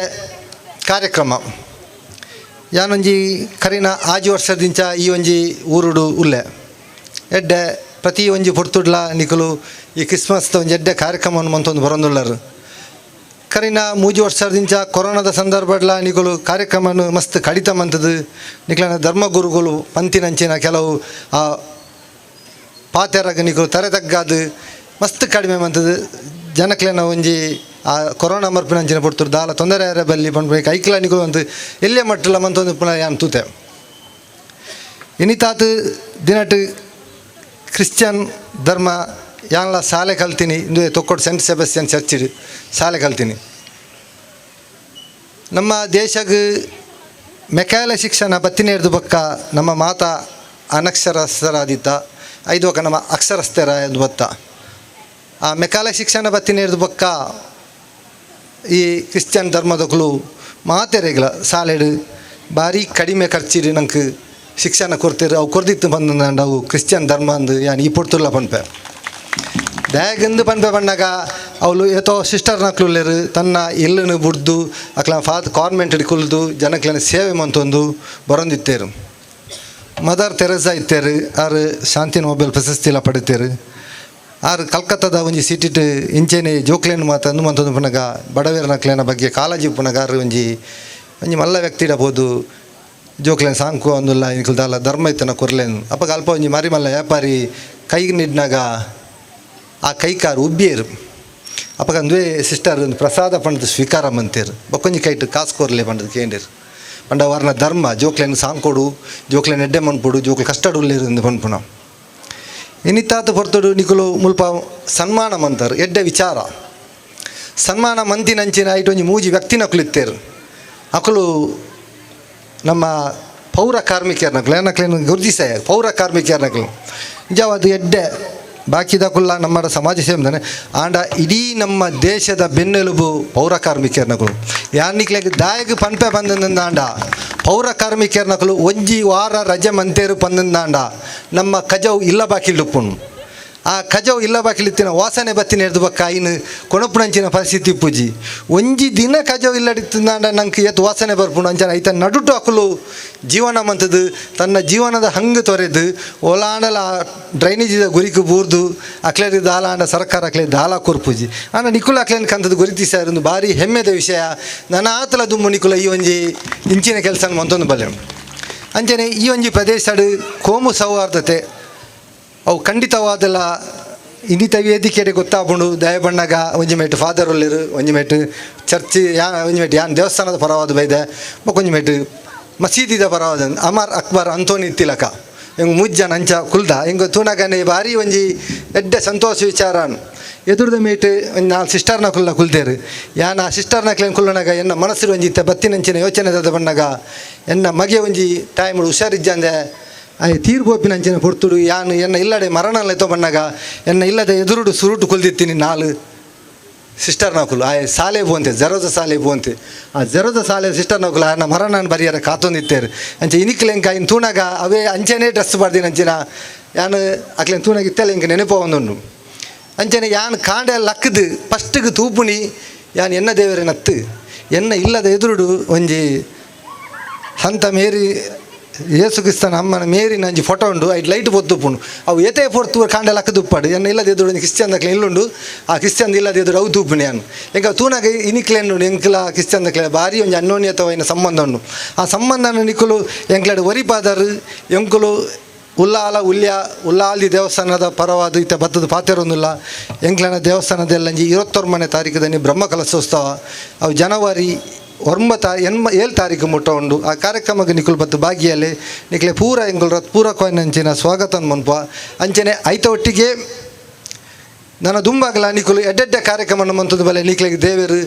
S9: ಕಾರ್ಯಕ್ರಮ ಯಾನೊಂಜಿ ಕರಿನ ಆಜು ವರ್ಷದಿಂಚ ಈ ಒಂಜಿ ಊರುಡು ಉಲ್ಲೆ ಎಡ್ಡೆ ಪ್ರತಿ ಒಂಜಿ ಪೊರ್ತುಡ್ಲ ನಿಕಲು ಈ ಕ್ರಿಸ್ಮಸ್ದ ಒಂಜಿ ಎಡ್ಡೆ ಕಾರ್ಯಕ್ರಮವನ್ನು ಮಂತೊಂದು ಬರೊಂದುಳ್ಳರು. ಕರಿನ 3 ವರ್ಷದಿಂದ ಕೊರೋನಾದ ಸಂದರ್ಭಡ್ಲ ನಿಕಲು ಕಾರ್ಯಕ್ರಮವನ್ನು ಮಸ್ತ್ ಕಡಿತ ಮಂತದ್ದು ನಿಕ್ಲನ ಧರ್ಮಗುರುಗಳು ಪಂತಿನಂಚಿನ ಕೆಲವು ಆ ಪಾತೆರಾಗ ನಿಕಲು ತರೆತಗ್ಗಾದು ಮಸ್ತ್ ಕಡಿಮೆ ಮಂತದ್ದು ಜನಕ್ಲೇನ ಒಂಜಿ ಆ ಕೊರೋನಾ ಮರ್ಪಿನಂಚಿನ ಪಡ್ತರು ದಾಲ ತೊಂದರೆ ಬಲ್ಲಿ ಪಂಡ್ಬೇಕು ಐಕ್ಲ ನಿಕಲು ಅಂತ ಎಲ್ಲೇ ಮಟ್ಟಲ್ಲ ಮಂತೊಂದು ಪುನಃ ಯಾನ್ ತೂತೆ ಇನ್ನಿತಾತು ದಿನಟ್ ಕ್ರಿಶ್ಚಿಯನ್ ಧರ್ಮ ಯಾನ್ಲ ಶಾಲೆ ಕಲ್ತೀನಿ ಇಂದು ತೊಕ್ಕೊಟ್ಟು ಸೆಂಟ್ ಸೆಬಸ್ಟಿಯನ್ ಚರ್ಚಿಡು ಶಾಲೆ ಕಲ್ತೀನಿ. ನಮ್ಮ ದೇಶಕ್ಕೆ ಮೆಕ್ಯಾಲ ಶಿಕ್ಷಣ ಬತ್ತಿನ ಹಿಡಿದು ಬಕ್ಕ ನಮ್ಮ ಮಾತಾ ಅನಕ್ಷರಸ್ಥರಾದಿತ್ತ 5 ಒಕ್ಕ ನಮ್ಮ ಅಕ್ಷರಸ್ಥರ ಎಂದು ಬತ್ತ ಆ ಮೆಕ್ಯಾಲ ಶಿಕ್ಷಣ ಬತ್ತಿನ ಹಿಡಿದು ಬಕ್ಕ ಈ ಕ್ರಿಶ್ಚಿಯನ್ ಧರ್ಮದಗಳು ಮಾತೆರೆಗಳ ಶಾಲೆಡು ಭಾರಿ ಕಡಿಮೆ ಖರ್ಚಿಡು ನಂಗೆ ಶಿಕ್ಷಣ ಕೊಡ್ತೀರಿ ಅವು ಕೊರ್ದಿತ್ತು ಬಂದು ಅವು ಕ್ರಿಶ್ಚಿಯನ್ ಧರ್ಮ ಅಂದು ಯಾನು ಈ ಪೊಡ್ತುಲ್ಲ ಪನ್ಪೆ ಡ್ಯಾಗಂದು ಪನ್ಪೆ ಬಂದಾಗ ಅವಳು ಏತೋ ಸಿಸ್ಟರ್ ನಕ್ಲುಲ್ಲೇರು ತನ್ನ ಎಲ್ಲನ್ನು ಬುಡ್ದು ಅಕ್ಲ ಕಾನ್ವೆಂಟ್ ಕುಲ್ದು ಜನಕ್ಲನ್ನ ಸೇವೆ ಮಂತೊಂದು ಬರೊಂದಿತ್ತೇರು. ಮದರ್ ತೆರೆಸಾ ಇತ್ತೇರು ಆರು ಶಾಂತಿ ನೊಬೆಲ್ ಪ್ರಶಸ್ತಿಲ ಪಡಿತೇರು. ಆರು ಕಲ್ಕತ್ತಾದ ಒಂಜಿ ಸಿಟಿಟ್ ಇಂಚೆನೆ ಜೋಕ್ಲೇನು ಮಾತಂದು ಮಂತೊಂದು ಪುನಗ ಬಡವೇರ ನಕ್ಲೇನ ಬಗ್ಗೆ ಕಾಳಜಿ ಪುನಗ ಆರು ಒಂಜಿ ಮಲ್ಲ ವ್ಯಕ್ತಿ ಇಡಬಹುದು ಜೋಕ್ಲೇನು ಸಾಂಕು ಅಂದುಲ್ಲ ಇನ್ಕಲ್ದಲ್ಲ ಧರ್ಮ ಇತ್ತನ ಕೊರ್ಲೇನು ಅಪ್ಪ ಅಲ್ಪ ಒಂಜಿ ಮಾರಿ ಮಲ್ಲ ವ್ಯಾಪಾರಿ ಕೈಗೆ ನಿಡ್ನಾಗ ಆ ಕೈಕಾರು ಉಬ್ಬಿಯರು ಅಪ್ಪ ಅಂದುವೆ ಸಿಸ್ಟರ್ ಒಂದು ಪ್ರಸಾದ ಪಂಡದು ಸ್ವೀಕಾರ ಮಂತೇರು ಬಕ್ಕೊಂಜಿ ಕೈಟ್ ಕಾಸು ಕೊರ್ಲೆ ಪಂಡದು ಕೇಂದಿರು ಪಂಡ ವರ್ನ ಧರ್ಮ ಜೋಕ್ಲೇನು ಸಾಂಕೊಡು ಜೋಕ್ಲೇನು ಎಡ್ಡೆ ಮನ್ಪೊಡು ಜೋಕ್ಲು ಕಷ್ಟಡುಲ್ಲೇರು ಎಂದು ಪನ್ಪುಣ ಇನ್ನಿತ್ತಾತು ಹೊರ್ತಡು ನಿಕುಲು ಮುಲ್ಪ ಸನ್ಮಾನ ಮಂತರು ಎಡ್ಡೆ ವಿಚಾರ ಸನ್ಮಾನ ಮಂತಿನಂಚಿನ ಐಟೊಂಜಿ 3 ವ್ಯಕ್ತಿ ನಕುಲಿತ್ತೇರು ಅಕಲು ನಮ್ಮ ಪೌರ ಕಾರ್ಮಿಕರನಕ್ಲು ಏನಕ್ಲೇನು ಗುರುತಿಸಾಯ ಪೌರ ಕಾರ್ಮಿಕರನಕ್ಲು ನಿಜವಾದ ಎಡ್ಡೆ ಬಾಕಿದಕ್ಕುಲ್ಲ ನಮ್ಮ ಸಮಾಜ ಸೇವೆ ಆಂಡ ಇಡೀ ನಮ್ಮ ದೇಶದ ಬೆನ್ನೆಲುಬು ಪೌರ ಕಾರ್ಮಿಕರನಗಳು ಯಾನಿಕ್ಲೆಗೆ ದಾಯಗೆ ಪನ್ಪೆ ಬಂದಂದಾಂಡ ಪೌರ ಕಾರ್ಮಿಕರನಗಳು ಒಂಜಿ ವಾರ ರಜೆ ಮಂತೇರು ಪಂದಂದಾಂಡ ನಮ್ಮ ಕಜವು ಇಲ್ಲ ಬಾಕಿಲ್ಡುಪ್ಪುಣು ಆ ಕಜವು ಇಲ್ಲ ಬಾಕಿಲಿತ್ತಿನ ವಾಸನೆ ಬತ್ತಿನ ಹಿಡಿದು ಬಕ್ಕ ಇನ್ನು ಕೊಣಪುಣಂಚಿನ ಪರಿಸ್ಥಿತಿ ಪೂಜಿ ಒಂಜಿ ದಿನ ಕಜವು ಇಲ್ಲಡಿತ್ತಂದಾಂಡ ನಂಗೆ ಎತ್ತು ವಾಸನೆ ಬರ್ಪುಣು ಅಂಚನ ಐತ ನಡುಟು ಅಕಲು ಜೀವನ ಮಂತದ್ದು ತನ್ನ ಜೀವನದ ಹಂಗೆ ತೊರೆದು ಓಲಾಂಡಲ ಡ್ರೈನೇಜಿದ ಗುರಿಕು ಬೂರ್ದು ಅಕ್ಲೇರಿ ದಾಲಾಂಡ ಸರ್ಕಾರ ಅಕ್ಲೇ ದಾಲ ಕೊರ್ಪುಜಿ ಆನ ನಿಕುಲ ಅಕ್ಲೇನು ಕಂತದ್ದು ಗುರುತಿಸಾರೊಂದು ಭಾರಿ ಹೆಮ್ಮೆದ ವಿಷಯ ನನ್ನ ಆತಲ ದುಮ್ಮು ನಿಕುಲ ಈ ಒಂಜಿ ಇಂಚಿನ ಕೆಲಸ ಮಂತೊಂದು ಬಲ್ಲೆ ಅಂಚನೆ ಈ ಒಂಜಿ ಪ್ರದೇಶಡು ಕೋಮು ಸೌಹಾರ್ದತೆ ಅವು ಖಂಡಿತವಾದಲ್ಲ ಇನ್ನಿತ ವೇದಿಕೆಡೆ ಗೊತ್ತಾಗ್ಬಿಡು ದಯ ಬಣ್ಣಗ ಒಂಜಿ ಮೇಟು ಫಾದರ್ ಒಳ್ಳೆರು ಒಂಜಿ ಮೇಟು ಚರ್ಚ್ ಒಂಜಿ ಮೇಟು ಯಾನ್ ದೇವಸ್ಥಾನದ ಪರವಾದ ಬೈದೆ ಒಂಜಿ ಮೇಟು ಮಸೀದಿದ ಪರವಾದ ಅಮರ್ ಅಕ್ಬರ್ ಅಂತೋನಿ ತಿಲಕ ಹಿಂಗೆ 3 ಜನ ಅಂಚ ಕುಲ್ದ ಹಿಂಗೆ ತೂನಗನೆ ಭಾರಿ ಒಂಜಿ ಎಡ್ಡೆ ಸಂತೋಷ ವಿಚಾರ ಎದುರ್ದ ಮೇಟ್ ಒಂದು 4 ಸಿಸ್ಟರ್ನ ಕುಲ್ದೇರು ಯಾನ್ ಆ ಸಿಸ್ಟರ್ನ ಕುಲ್ಲನಾಗ ಎನ್ನ ಮನಸ್ಸು ಒಂಜಿತ್ತೆ ಬತ್ತಿನಂಚಿನ ಯೋಚನೆ ದದ ಬಣ್ಣಗ ಎನ್ನ ಮಗೆ ಒಂಜಿ ಟೈಮ್ ಹುಷಾರಿಜ್ಜಂದೆ ತೀರ್ಬೋಪಿನಂಚಿನ ಪೊರ್ತುಡು ಯಾನು ಎನ್ನ ಇಲ್ಲಡೆ ಮರಣಲ್ಲ ಎತ್ತೋ ಬಣ್ಣಗ ಎನ್ನ ಇಲ್ಲದೆ ಎದುರುಡು ಸುರುಟು ಕುಲ್ದಿತ್ತೀನಿ 4 ಸಿಸ್ಟರ್ ನಕುಲು ಆ ಸಾಲೆ ಬೋಂತೆ ಜರೋದ ಸಾಲೆ ಬೋಂತೆ ಆ ಜರೋದ ಸಾಲೆ ಸಿಸ್ಟರ್ ನಕುಲು ಆ ಮರಣ ಬರಿಯಾರ ಕಾತೊಂದಿತ್ತೇರು ಅಂಚೆ ಇನಿಕ್ಲೆಂಕ ಇನ್ನು ತೂನಾಗ ಅವೇ ಅಂಚೆನೇ ಡ್ರೆಸ್ ಬರ್ದಿನ ಅಂಚಿನ ಯಾನು ಅಕ್ಲೆನ್ ತೂನಾಗ ಇತ್ತಲ್ಲ ಇಂಕ ನೆನಪು ಒಂದೊಂದು ಅಂಚನೆ ಯಾನು ಕಾಂಡೆ ಲಕ್ಕದು ಫಸ್ಟಿಗೆ ತೂಪುಣಿ ಯಾನು ಎನ್ನ ದೇವರೇ ನತ್ತು ಎನ್ನ ಇಲ್ಲದ ಎದುರುಡು ಒಂಜಿ ಹಂತ ಮೇರಿ ಏಸು ಕ್ರಿಸ್ತನ ಅಮ್ಮನ ಮೇರಿ ನಂಜಿ ಫೋಟೋ ಉಂಡು ಐದು ಲೈಟ್ ಪೊತ್ತುಪ್ಪುಂಡು ಅವು ಏತೇ ಪೊರ್ತು ಕಾಂಡೆ ಲಕ್ಕ ತುಪ್ಪಾಡು ಎನ್ನ ಇಲ್ಲದ ಎದುರು ಕ್ರಿಶ್ಚಿಯನ್ ದಕ್ಲೆ ಇಲ್ಲುಂಡು ಆ ಕ್ರಿಶ್ಚಿಯನ್ ಇಲ್ಲದ ಎದುರು ಅವು ತೂಪುಣಿ ನಾನು ಎಂಕ ತೂನಾಗ ಇನಿಕ್ಲೆಂಡು ಎಂಕ್ಲ ಕ್ರಿಶ್ಚಿಯನ್ ದಕ್ಲೆ ಭಾರಿ ಒಂದು ಅನ್ಯೋನ್ಯತವೈನ ಸಂಬಂಧ ಉಂಡು ಆ ಸಂಬಂಧನ ನಿಕ್ಕಲು ಎಂಕ್ಲಡು ಒರಿಪಾದರು ಎಂಕುಲು ಉಲ್ಲಾಲಿ ದೇವಸ್ಥಾನದ ಪರವಾದ ಇತ್ತ ಬತ್ತದ ಪಾತೆರೊಂದಿಲ್ಲ ಎಂಕ್ಲನ ದೇವಸ್ಥಾನದೆಲ್ಲ 21 ತಾರೀಕದಲ್ಲಿ ಬ್ರಹ್ಮ ಕಲಶೋತ್ಸವ ಅವು ಜನವರಿ 7 ತಾರೀಕು ಮುಟ್ಟ ಉಂಡು ಆ ಕಾರ್ಯಕ್ರಮಕ್ಕೆ ನಿಕುಲು ಬತ್ತು ಭಾಗಿಯಲ್ಲಿ ನಿಕ್ಲೆ ಪೂರ ಎಂಗುಲ್ ಪೂರ ಕೊಯ್ನಂಚಿನ ಸ್ವಾಗತ ಮನ್ಪ ಅಂಚನೆ ಐತ ಒಟ್ಟಿಗೆ ನನ್ನ ದುಂಬಾಗಲ ನಿಕುಲು ಎಡ್ಡೆಡ್ಡೆ ಕಾರ್ಯಕ್ರಮ ಮಂತದ ಬಲೆ ನಿಕ್ಲೆಗೆ ದೇವರು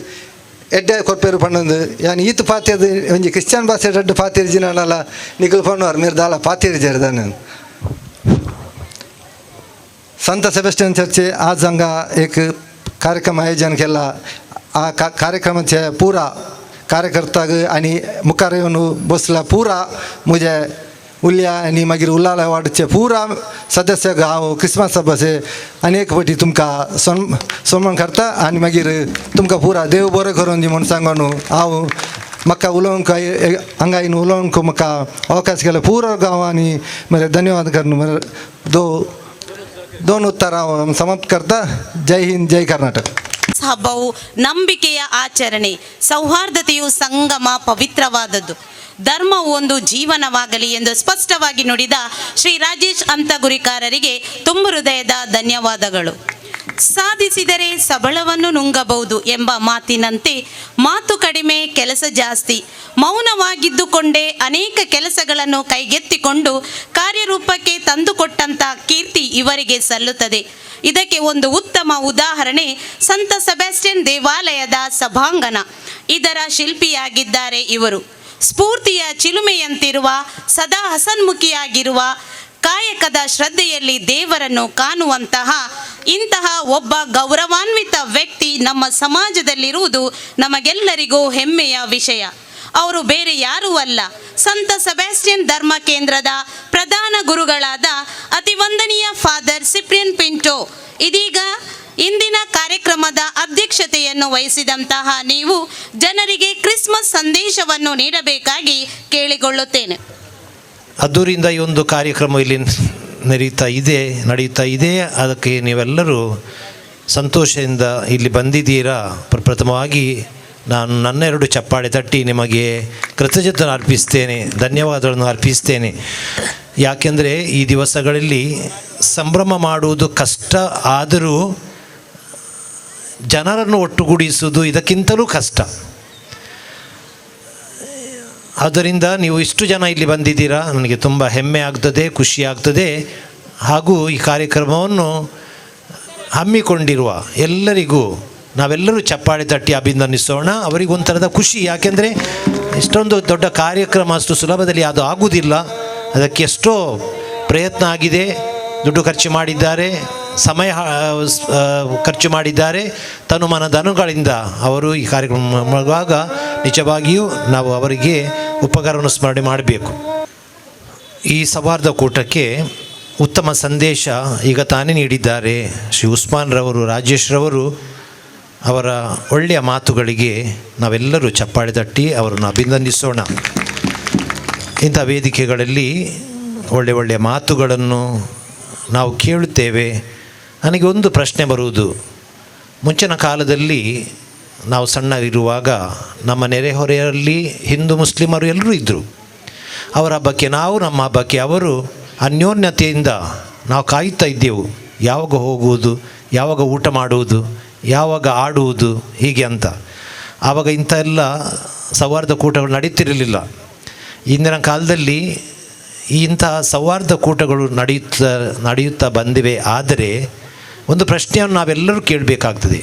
S9: ಎಡ್ಡೆ ಕೊಪ್ಪೇರು ಪಣ್ಣದು ಯಾನು ಈತ ಪಾತಿಯದು ಒಂಜಿ ಕ್ರಿಶ್ಚಿಯನ್ ಭಾಷೆ ಎಡ್ಡೆ ಪಾತಿರ್ಜಿನಲ್ಲ ನಿಕುಲು ಪಣ್ಣವ್ರು ಮೇರೆ ದಾಲ ಪಾತಿರ್ಜಾರ್ದ ನಾನು संत सेबेस्टियन चर्च आज हांगा एक कार्यक्रम आयोजन केला आ कार्यक्रमाचे पुरा कार्यकर्ताक आनी मुखार येवन बसला पुरा म्हजे उल्या आनी मागीर उल्लाला वार्डचे पुरा सदस्याक हांव क्रिसमस सभाचे अनेक फावटी तुमकां सन्मान करता आनी मागीर तुमकां पुरा देव बरें करून दी म्हूण सांगून हांव म्हाका उलोवंक हांगा येवन उलोवंक म्हाका अवकाश केलो पुरो गांवांनी म्हळ्यार धन्यवाद करन दोन उत्तर समाप्त करता जय हिंद जय कर्नाटक
S3: ಹಬ್ಬವು ನಂಬಿಕೆಯ ಆಚರಣೆ, ಸೌಹಾರ್ದತೆಯು ಸಂಗಮ, ಪವಿತ್ರವಾದದ್ದು. ಧರ್ಮವು ಒಂದು ಜೀವನವಾಗಲಿ ಎಂದು ಸ್ಪಷ್ಟವಾಗಿ ನುಡಿದ ಶ್ರೀ ರಾಜೇಶ್ ಅಂತಗುರಿಕಾರರಿಗೆ ತುಂಬು ಹೃದಯದ ಧನ್ಯವಾದಗಳು. ಸಾಧಿಸಿದರೆ ಸಬಳವನ್ನು ನುಂಗಬಹುದು ಎಂಬ ಮಾತಿನಂತೆ ಮಾತು ಕಡಿಮೆ ಕೆಲಸ ಜಾಸ್ತಿ, ಮೌನವಾಗಿದ್ದುಕೊಂಡೇ ಅನೇಕ ಕೆಲಸಗಳನ್ನು ಕೈಗೆತ್ತಿಕೊಂಡು ಕಾರ್ಯರೂಪಕ್ಕೆ ತಂದುಕೊಟ್ಟಂತ ಕೀರ್ತಿ ಇವರಿಗೆ ಸಲ್ಲುತ್ತದೆ. ಇದಕ್ಕೆ ಒಂದು ಉತ್ತಮ ಉದಾಹರಣೆ ಸಂತ ಸೆಬಾಸ್ಟಿಯನ್ ದೇವಾಲಯದ ಸಭಾಂಗಣ. ಇದರ ಶಿಲ್ಪಿಯಾಗಿದ್ದಾರೆ ಇವರು. ಸ್ಫೂರ್ತಿಯ ಚಿಲುಮೆಯಂತಿರುವ, ಸದಾ ಹಸನ್ಮುಖಿಯಾಗಿರುವ, ಕಾಯಕದ ಶ್ರದ್ಧೆಯಲ್ಲಿ ದೇವರನ್ನು ಕಾಣುವಂತಹ ಇಂತಹ ಒಬ್ಬ ಗೌರವಾನ್ವಿತ ವ್ಯಕ್ತಿ ನಮ್ಮ ಸಮಾಜದಲ್ಲಿರುವುದು ನಮಗೆಲ್ಲರಿಗೂ ಹೆಮ್ಮೆಯ ವಿಷಯ. ಅವರು ಬೇರೆ ಯಾರೂ ಅಲ್ಲ, ಸಂತ ಸೆಬಾಸ್ಟಿಯನ್ ಧರ್ಮ ಕೇಂದ್ರದ ಪ್ರಧಾನ ಗುರುಗಳಾದ ಅತಿವಂದನೀಯ ಫಾದರ್ ಸಿಪ್ರಿಯನ್ ಪಿಂಟೋ. ಇದೀಗ ಇಂದಿನ ಕಾರ್ಯಕ್ರಮದ ಅಧ್ಯಕ್ಷತೆಯನ್ನು ವಹಿಸಿದಂತಹ ನೀವು ಜನರಿಗೆ ಕ್ರಿಸ್ಮಸ್ ಸಂದೇಶವನ್ನು ನೀಡಬೇಕಾಗಿ ಕೇಳಿಕೊಳ್ಳುತ್ತೇನೆ.
S1: ಅದರಿಂದ ಈ ಒಂದು ಕಾರ್ಯಕ್ರಮ ಇಲ್ಲಿ ನಡೀತಾ ಇದೆ. ಅದಕ್ಕೆ ನೀವೆಲ್ಲರೂ ಸಂತೋಷದಿಂದ ಇಲ್ಲಿ ಬಂದಿದ್ದೀರಾ. ಪ್ರಥಮವಾಗಿ ನಾನು ನನ್ನೆರಡು ಚಪ್ಪಾಳೆ ತಟ್ಟಿ ನಿಮಗೆ ಕೃತಜ್ಞತೆ ಅರ್ಪಿಸ್ತೇನೆ, ಧನ್ಯವಾದಗಳನ್ನು ಅರ್ಪಿಸ್ತೇನೆ. ಯಾಕೆಂದರೆ ಈ ದಿವಸಗಳಲ್ಲಿ ಸಂಭ್ರಮ ಮಾಡುವುದು ಕಷ್ಟ, ಆದರೂ ಜನರನ್ನು ಒಟ್ಟುಗೂಡಿಸುವುದು ಇದಕ್ಕಿಂತಲೂ ಕಷ್ಟ. ಆದ್ದರಿಂದ ನೀವು ಇಷ್ಟು ಜನ ಇಲ್ಲಿ ಬಂದಿದ್ದೀರಾ, ನನಗೆ ತುಂಬ ಹೆಮ್ಮೆ ಆಗ್ತದೆ, ಖುಷಿ ಆಗ್ತದೆ. ಹಾಗೂ ಈ ಕಾರ್ಯಕ್ರಮವನ್ನು ಹಮ್ಮಿಕೊಂಡಿರುವ ಎಲ್ಲರಿಗೂ ನಾವೆಲ್ಲರೂ ಚಪ್ಪಾಳೆ ತಟ್ಟಿ ಅಭಿನಂದಿಸೋಣ. ಅವರಿಗೊಂಥರದ ಖುಷಿ, ಯಾಕೆಂದರೆ ಇಷ್ಟೊಂದು ದೊಡ್ಡ ಕಾರ್ಯಕ್ರಮ ಅಷ್ಟು ಸುಲಭದಲ್ಲಿ ಅದು ಆಗುವುದಿಲ್ಲ. ಅದಕ್ಕೆ ಎಷ್ಟೋ ಪ್ರಯತ್ನ ಆಗಿದೆ, ದುಡ್ಡು ಖರ್ಚು ಮಾಡಿದ್ದಾರೆ, ಸಮಯ ಖರ್ಚು ಮಾಡಿದ್ದಾರೆ, ತನುಮನಧನುಗಳಿಂದ ಅವರು ಈ ಕಾರ್ಯಕ್ರಮ ಮಾಡುವಾಗ ನಿಜವಾಗಿಯೂ ನಾವು ಅವರಿಗೆ ಉಪಕಾರವನ್ನು ಸ್ಮರಣೆ ಮಾಡಬೇಕು. ಈ ಸೌಹಾರ್ದ ಕೂಟಕ್ಕೆ ಉತ್ತಮ ಸಂದೇಶ ಈಗ ತಾನೇ ನೀಡಿದ್ದಾರೆ ಶ್ರೀ ಉಸ್ಮಾನ್ರವರು, ರಾಜೇಶ್ರವರು. ಅವರ ಒಳ್ಳೆಯ ಮಾತುಗಳಿಗೆ ನಾವೆಲ್ಲರೂ ಚಪ್ಪಾಳೆ ತಟ್ಟಿ ಅವರನ್ನು ಅಭಿನಂದಿಸೋಣ. ಇಂಥ ವೇದಿಕೆಗಳಲ್ಲಿ ಒಳ್ಳೆಯ ಮಾತುಗಳನ್ನು ನಾವು ಕೇಳುತ್ತೇವೆ. ನನಗೆ ಒಂದು ಪ್ರಶ್ನೆ ಬರುವುದು, ಮುಂಚಿನ ಕಾಲದಲ್ಲಿ ನಾವು ಸಣ್ಣವಿರುವಾಗ ನಮ್ಮ ನೆರೆಹೊರೆಯಲ್ಲಿ ಹಿಂದೂ ಮುಸ್ಲಿಮರು ಎಲ್ಲರೂ ಇದ್ದರು. ಅವರ ಹಬ್ಬಕ್ಕೆ ನಾವು, ನಮ್ಮ ಹಬ್ಬಕ್ಕೆ ಅವರು, ಅನ್ಯೋನ್ಯತೆಯಿಂದ ನಾವು ಕಾಯುತ್ತಾ ಇದ್ದೆವು. ಯಾವಾಗ ಹೋಗುವುದು, ಯಾವಾಗ ಊಟ ಮಾಡುವುದು, ಯಾವಾಗ ಆಡುವುದು, ಹೀಗೆ ಅಂತ. ಆವಾಗ ಇಂಥ ಎಲ್ಲ ಸೌಹಾರ್ದ ಕೂಟಗಳು ನಡೀತಿರಲಿಲ್ಲ. ಇಂದಿನ ಕಾಲದಲ್ಲಿ ಇಂತಹ ಸೌಹಾರ್ದ ಕೂಟಗಳು ನಡೆಯುತ್ತಾ ಬಂದಿವೆ. ಆದರೆ ಒಂದು ಪ್ರಶ್ನೆಯನ್ನು ನಾವೆಲ್ಲರೂ ಕೇಳಬೇಕಾಗ್ತದೆ.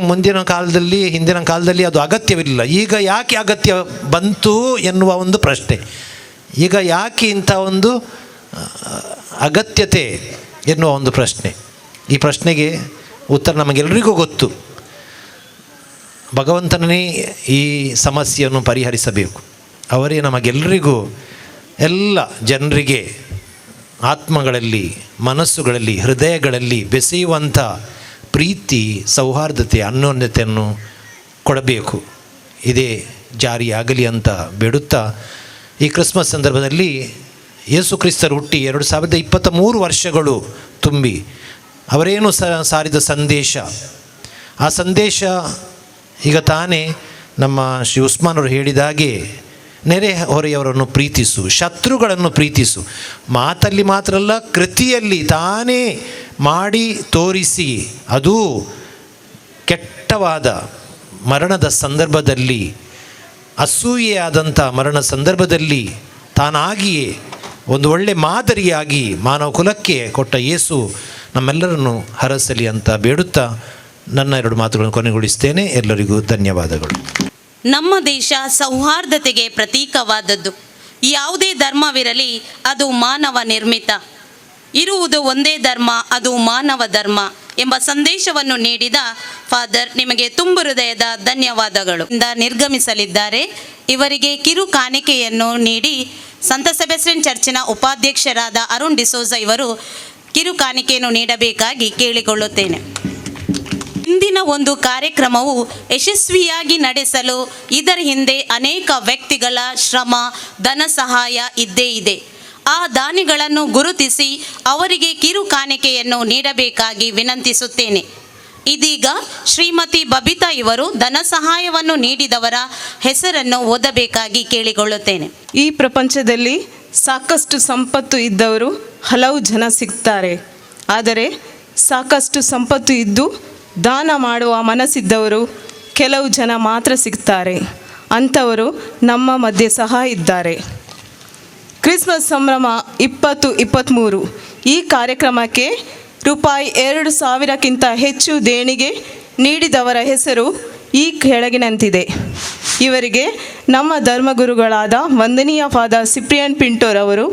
S1: ಮುಂದಿನ ಕಾಲದಲ್ಲಿ, ಹಿಂದಿನ ಕಾಲದಲ್ಲಿ ಅದು ಅಗತ್ಯವಿಲ್ಲ. ಈಗ ಯಾಕೆ ಅಗತ್ಯ ಬಂತು ಎನ್ನುವ ಒಂದು ಪ್ರಶ್ನೆ. ಈಗ ಯಾಕೆ ಇಂಥ ಒಂದು ಅಗತ್ಯತೆ ಎನ್ನುವ ಒಂದು ಪ್ರಶ್ನೆ. ಈ ಪ್ರಶ್ನೆಗೆ ಉತ್ತರ ನಮಗೆಲ್ಲರಿಗೂ ಗೊತ್ತು. ಭಗವಂತನೇ ಈ ಸಮಸ್ಯೆಯನ್ನು ಪರಿಹರಿಸಬೇಕು. ಅವರೇ ನಮಗೆಲ್ಲರಿಗೂ, ಎಲ್ಲ ಜನರಿಗೆ ಆತ್ಮಗಳಲ್ಲಿ, ಮನಸ್ಸುಗಳಲ್ಲಿ, ಹೃದಯಗಳಲ್ಲಿ ಬೆಸೆಯುವಂಥ ಪ್ರೀತಿ, ಸೌಹಾರ್ದತೆ, ಅನ್ಯೋನ್ಯತೆಯನ್ನು ಕೊಡಬೇಕು. ಇದೇ ಜಾರಿಯಾಗಲಿ ಅಂತ ಬೇಡುತ್ತಾ, ಈ ಕ್ರಿಸ್ಮಸ್ ಸಂದರ್ಭದಲ್ಲಿ ಯೇಸು ಕ್ರಿಸ್ತರು ಹುಟ್ಟಿ 2023 ವರ್ಷಗಳು ತುಂಬಿ ಅವರೇನು ಸಾರಿದ ಸಂದೇಶ, ಆ ಸಂದೇಶ ಈಗ ತಾನೇ ನಮ್ಮ ಶ್ರೀ ಉಸ್ಮಾನ್ ಅವರು ಹೇಳಿದ ಹಾಗೆ ನೆರೆ ಹೊರೆಯವರನ್ನು ಪ್ರೀತಿಸು, ಶತ್ರುಗಳನ್ನು ಪ್ರೀತಿಸು. ಮಾತಲ್ಲಿ ಮಾತ್ರ ಅಲ್ಲ, ಕೃತಿಯಲ್ಲಿ ತಾನೇ ಮಾಡಿ ತೋರಿಸಿ, ಅದು ಕೆಟ್ಟವಾದ ಮರಣದ ಸಂದರ್ಭದಲ್ಲಿ, ಅಸೂಯೆಯಾದಂಥ ಮರಣ ಸಂದರ್ಭದಲ್ಲಿ ತಾನಾಗಿಯೇ ಒಂದು ಒಳ್ಳೆ ಮಾದರಿಯಾಗಿ ಮಾನವ ಕುಲಕ್ಕೆ ಕೊಟ್ಟ ಯೇಸು ನಮ್ಮೆಲ್ಲರನ್ನು ಹರಸಲಿ ಅಂತ ಬೇಡುತ್ತಾ ನನ್ನ 2 ಮಾತುಗಳನ್ನು ಕೊನೆಗೊಳಿಸ್ತೇನೆ. ಎಲ್ಲರಿಗೂ ಧನ್ಯವಾದಗಳು.
S3: ನಮ್ಮ ದೇಶ ಸೌಹಾರ್ದತೆಗೆ ಪ್ರತೀಕವಾದದ್ದು. ಯಾವುದೇ ಧರ್ಮವಿರಲಿ, ಅದು ಮಾನವ ನಿರ್ಮಿತ. ಇರುವುದು ಒಂದೇ ಧರ್ಮ, ಅದು ಮಾನವ ಧರ್ಮ ಎಂಬ ಸಂದೇಶವನ್ನು ನೀಡಿದ ಫಾದರ್ ನಿಮಗೆ ತುಂಬು ಹೃದಯದ ಧನ್ಯವಾದಗಳು. ನಿರ್ಗಮಿಸಲಿದ್ದಾರೆ. ಇವರಿಗೆ ಕಿರು ಕಾಣಿಕೆಯನ್ನು ನೀಡಿ ಸಂತ ಸೆಬೆಸ್ಟಿಯನ್ ಚರ್ಚಿನ ಉಪಾಧ್ಯಕ್ಷರಾದ ಅರುಣ್ ಡಿಸೋಜ ಇವರು ಕಿರು ಕಾಣಿಕೆಯನ್ನು ನೀಡಬೇಕಾಗಿ ಕೇಳಿಕೊಳ್ಳುತ್ತೇನೆ. ಇಂದಿನ ಒಂದು ಕಾರ್ಯಕ್ರಮವು ಯಶಸ್ವಿಯಾಗಿ ನಡೆಸಲು ಇದರ ಹಿಂದೆ ಅನೇಕ ವ್ಯಕ್ತಿಗಳ ಶ್ರಮ, ಧನ ಸಹಾಯ ಇದ್ದೇ ಇದೆ. ಆ ದಾನಿಗಳನ್ನು ಗುರುತಿಸಿ ಅವರಿಗೆ ಕಿರು ಕಾಣಿಕೆಯನ್ನು ನೀಡಬೇಕಾಗಿ ವಿನಂತಿಸುತ್ತೇನೆ. ಇದೀಗ ಶ್ರೀಮತಿ ಬಬಿತಾ ಇವರು ಧನ ಸಹಾಯವನ್ನು ನೀಡಿದವರ ಹೆಸರನ್ನು ಓದಬೇಕಾಗಿ ಕೇಳಿಕೊಳ್ಳುತ್ತೇನೆ.
S10: ಈ ಪ್ರಪಂಚದಲ್ಲಿ ಸಾಕಷ್ಟು ಸಂಪತ್ತು ಇದ್ದವರು ಹಲವು ಜನ ಸಿಗ್ತಾರೆ. ಆದರೆ ಸಾಕಷ್ಟು ಸಂಪತ್ತು ಇದ್ದು ದಾನ ಮಾಡುವ ಮನಸ್ಸಿದ್ದವರು ಕೆಲವು ಜನ ಮಾತ್ರ ಸಿಗ್ತಾರೆ. ಅಂಥವರು ನಮ್ಮ ಮಧ್ಯೆ ಸಹ ಇದ್ದಾರೆ. ಕ್ರಿಸ್ಮಸ್ ಸಂಭ್ರಮ 2023 ಈ ಕಾರ್ಯಕ್ರಮಕ್ಕೆ ರೂಪಾಯಿ 2,000ಕ್ಕಿಂತ ಹೆಚ್ಚು ದೇಣಿಗೆ ನೀಡಿದವರ ಹೆಸರು ಈ ಕೆಳಗಿನಂತಿದೆ. ಇವರಿಗೆ ನಮ್ಮ ಧರ್ಮಗುರುಗಳಾದ ವಂದನೀಯ ಫಾದರ್ ಸಿಪ್ರಿಯನ್ ಪಿಂಟೋರವರು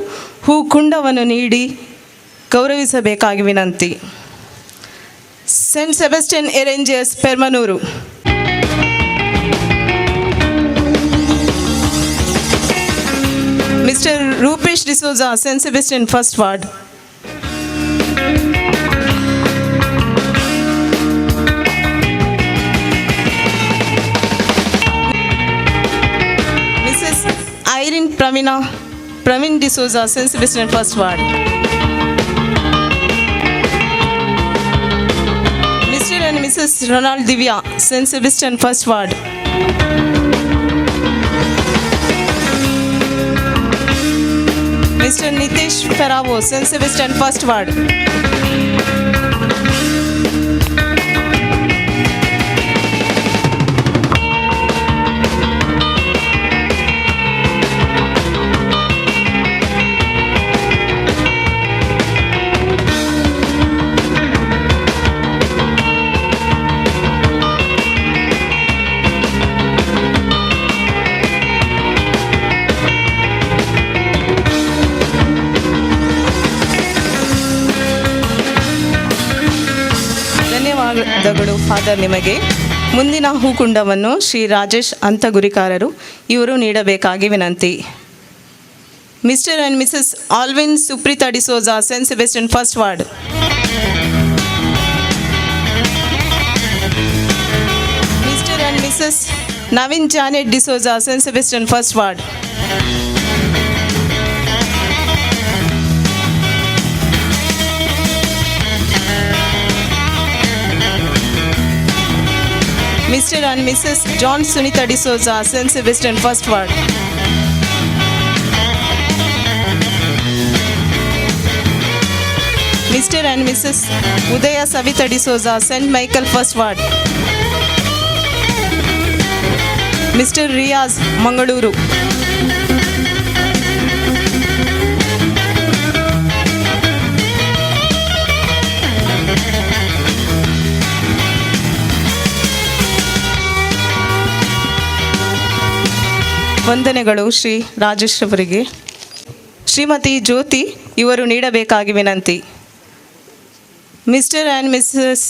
S10: ಹೂಕುಂಡವನ್ನು ನೀಡಿ ಗೌರವಿಸಬೇಕಾಗಿ ವಿನಂತಿ. ಸೆಂಟ್ ಸೆಬೆಸ್ಟಿಯನ್ ಎರೆಂಜಿಯಸ್ Permannur. Mister Rupesh D'Souza, scent Sebastian first ward. Missus Irene Praveen D'Souza, scent Sebastian first ward. Mrs. Ronald Divya, St. Sebastian First Ward. Mr. Nitesh Ferravo, St. Sebastian First Ward. ಧನ್ಯವಾದಗಳು ಫಾದರ್ ನಿಮಗೆ. ಮುಂದಿನ ಹೂಕುಂಡವನ್ನು ಶ್ರೀ ರಾಜೇಶ್ ಅಂತಗುರಿಕಾರರು ಇವರು ನೀಡಬೇಕಾಗಿ ವಿನಂತಿ. Mister and Mrs Alvin Supreetha D'Souza, scent Sebastian first Ward. Mr and Mrs Naveen Janet D'Souza, scent Sebastian first ward. Mr. and Mrs. John Sunita D'Souza, St. Sebastian First Ward. Mr. and Mrs. Udaya Savita D'Souza, St. Michael First Ward. Mr. Riaz Mangaluru. ವಂದನೆಗಳು ಶ್ರೀ ರಾಜೇಶ್ ಅವರಿಗೆ. ಶ್ರೀಮತಿ ಜ್ಯೋತಿ ಇವರು ನೀಡಬೇಕಾಗಿ ವಿನಂತಿ. Mister and missus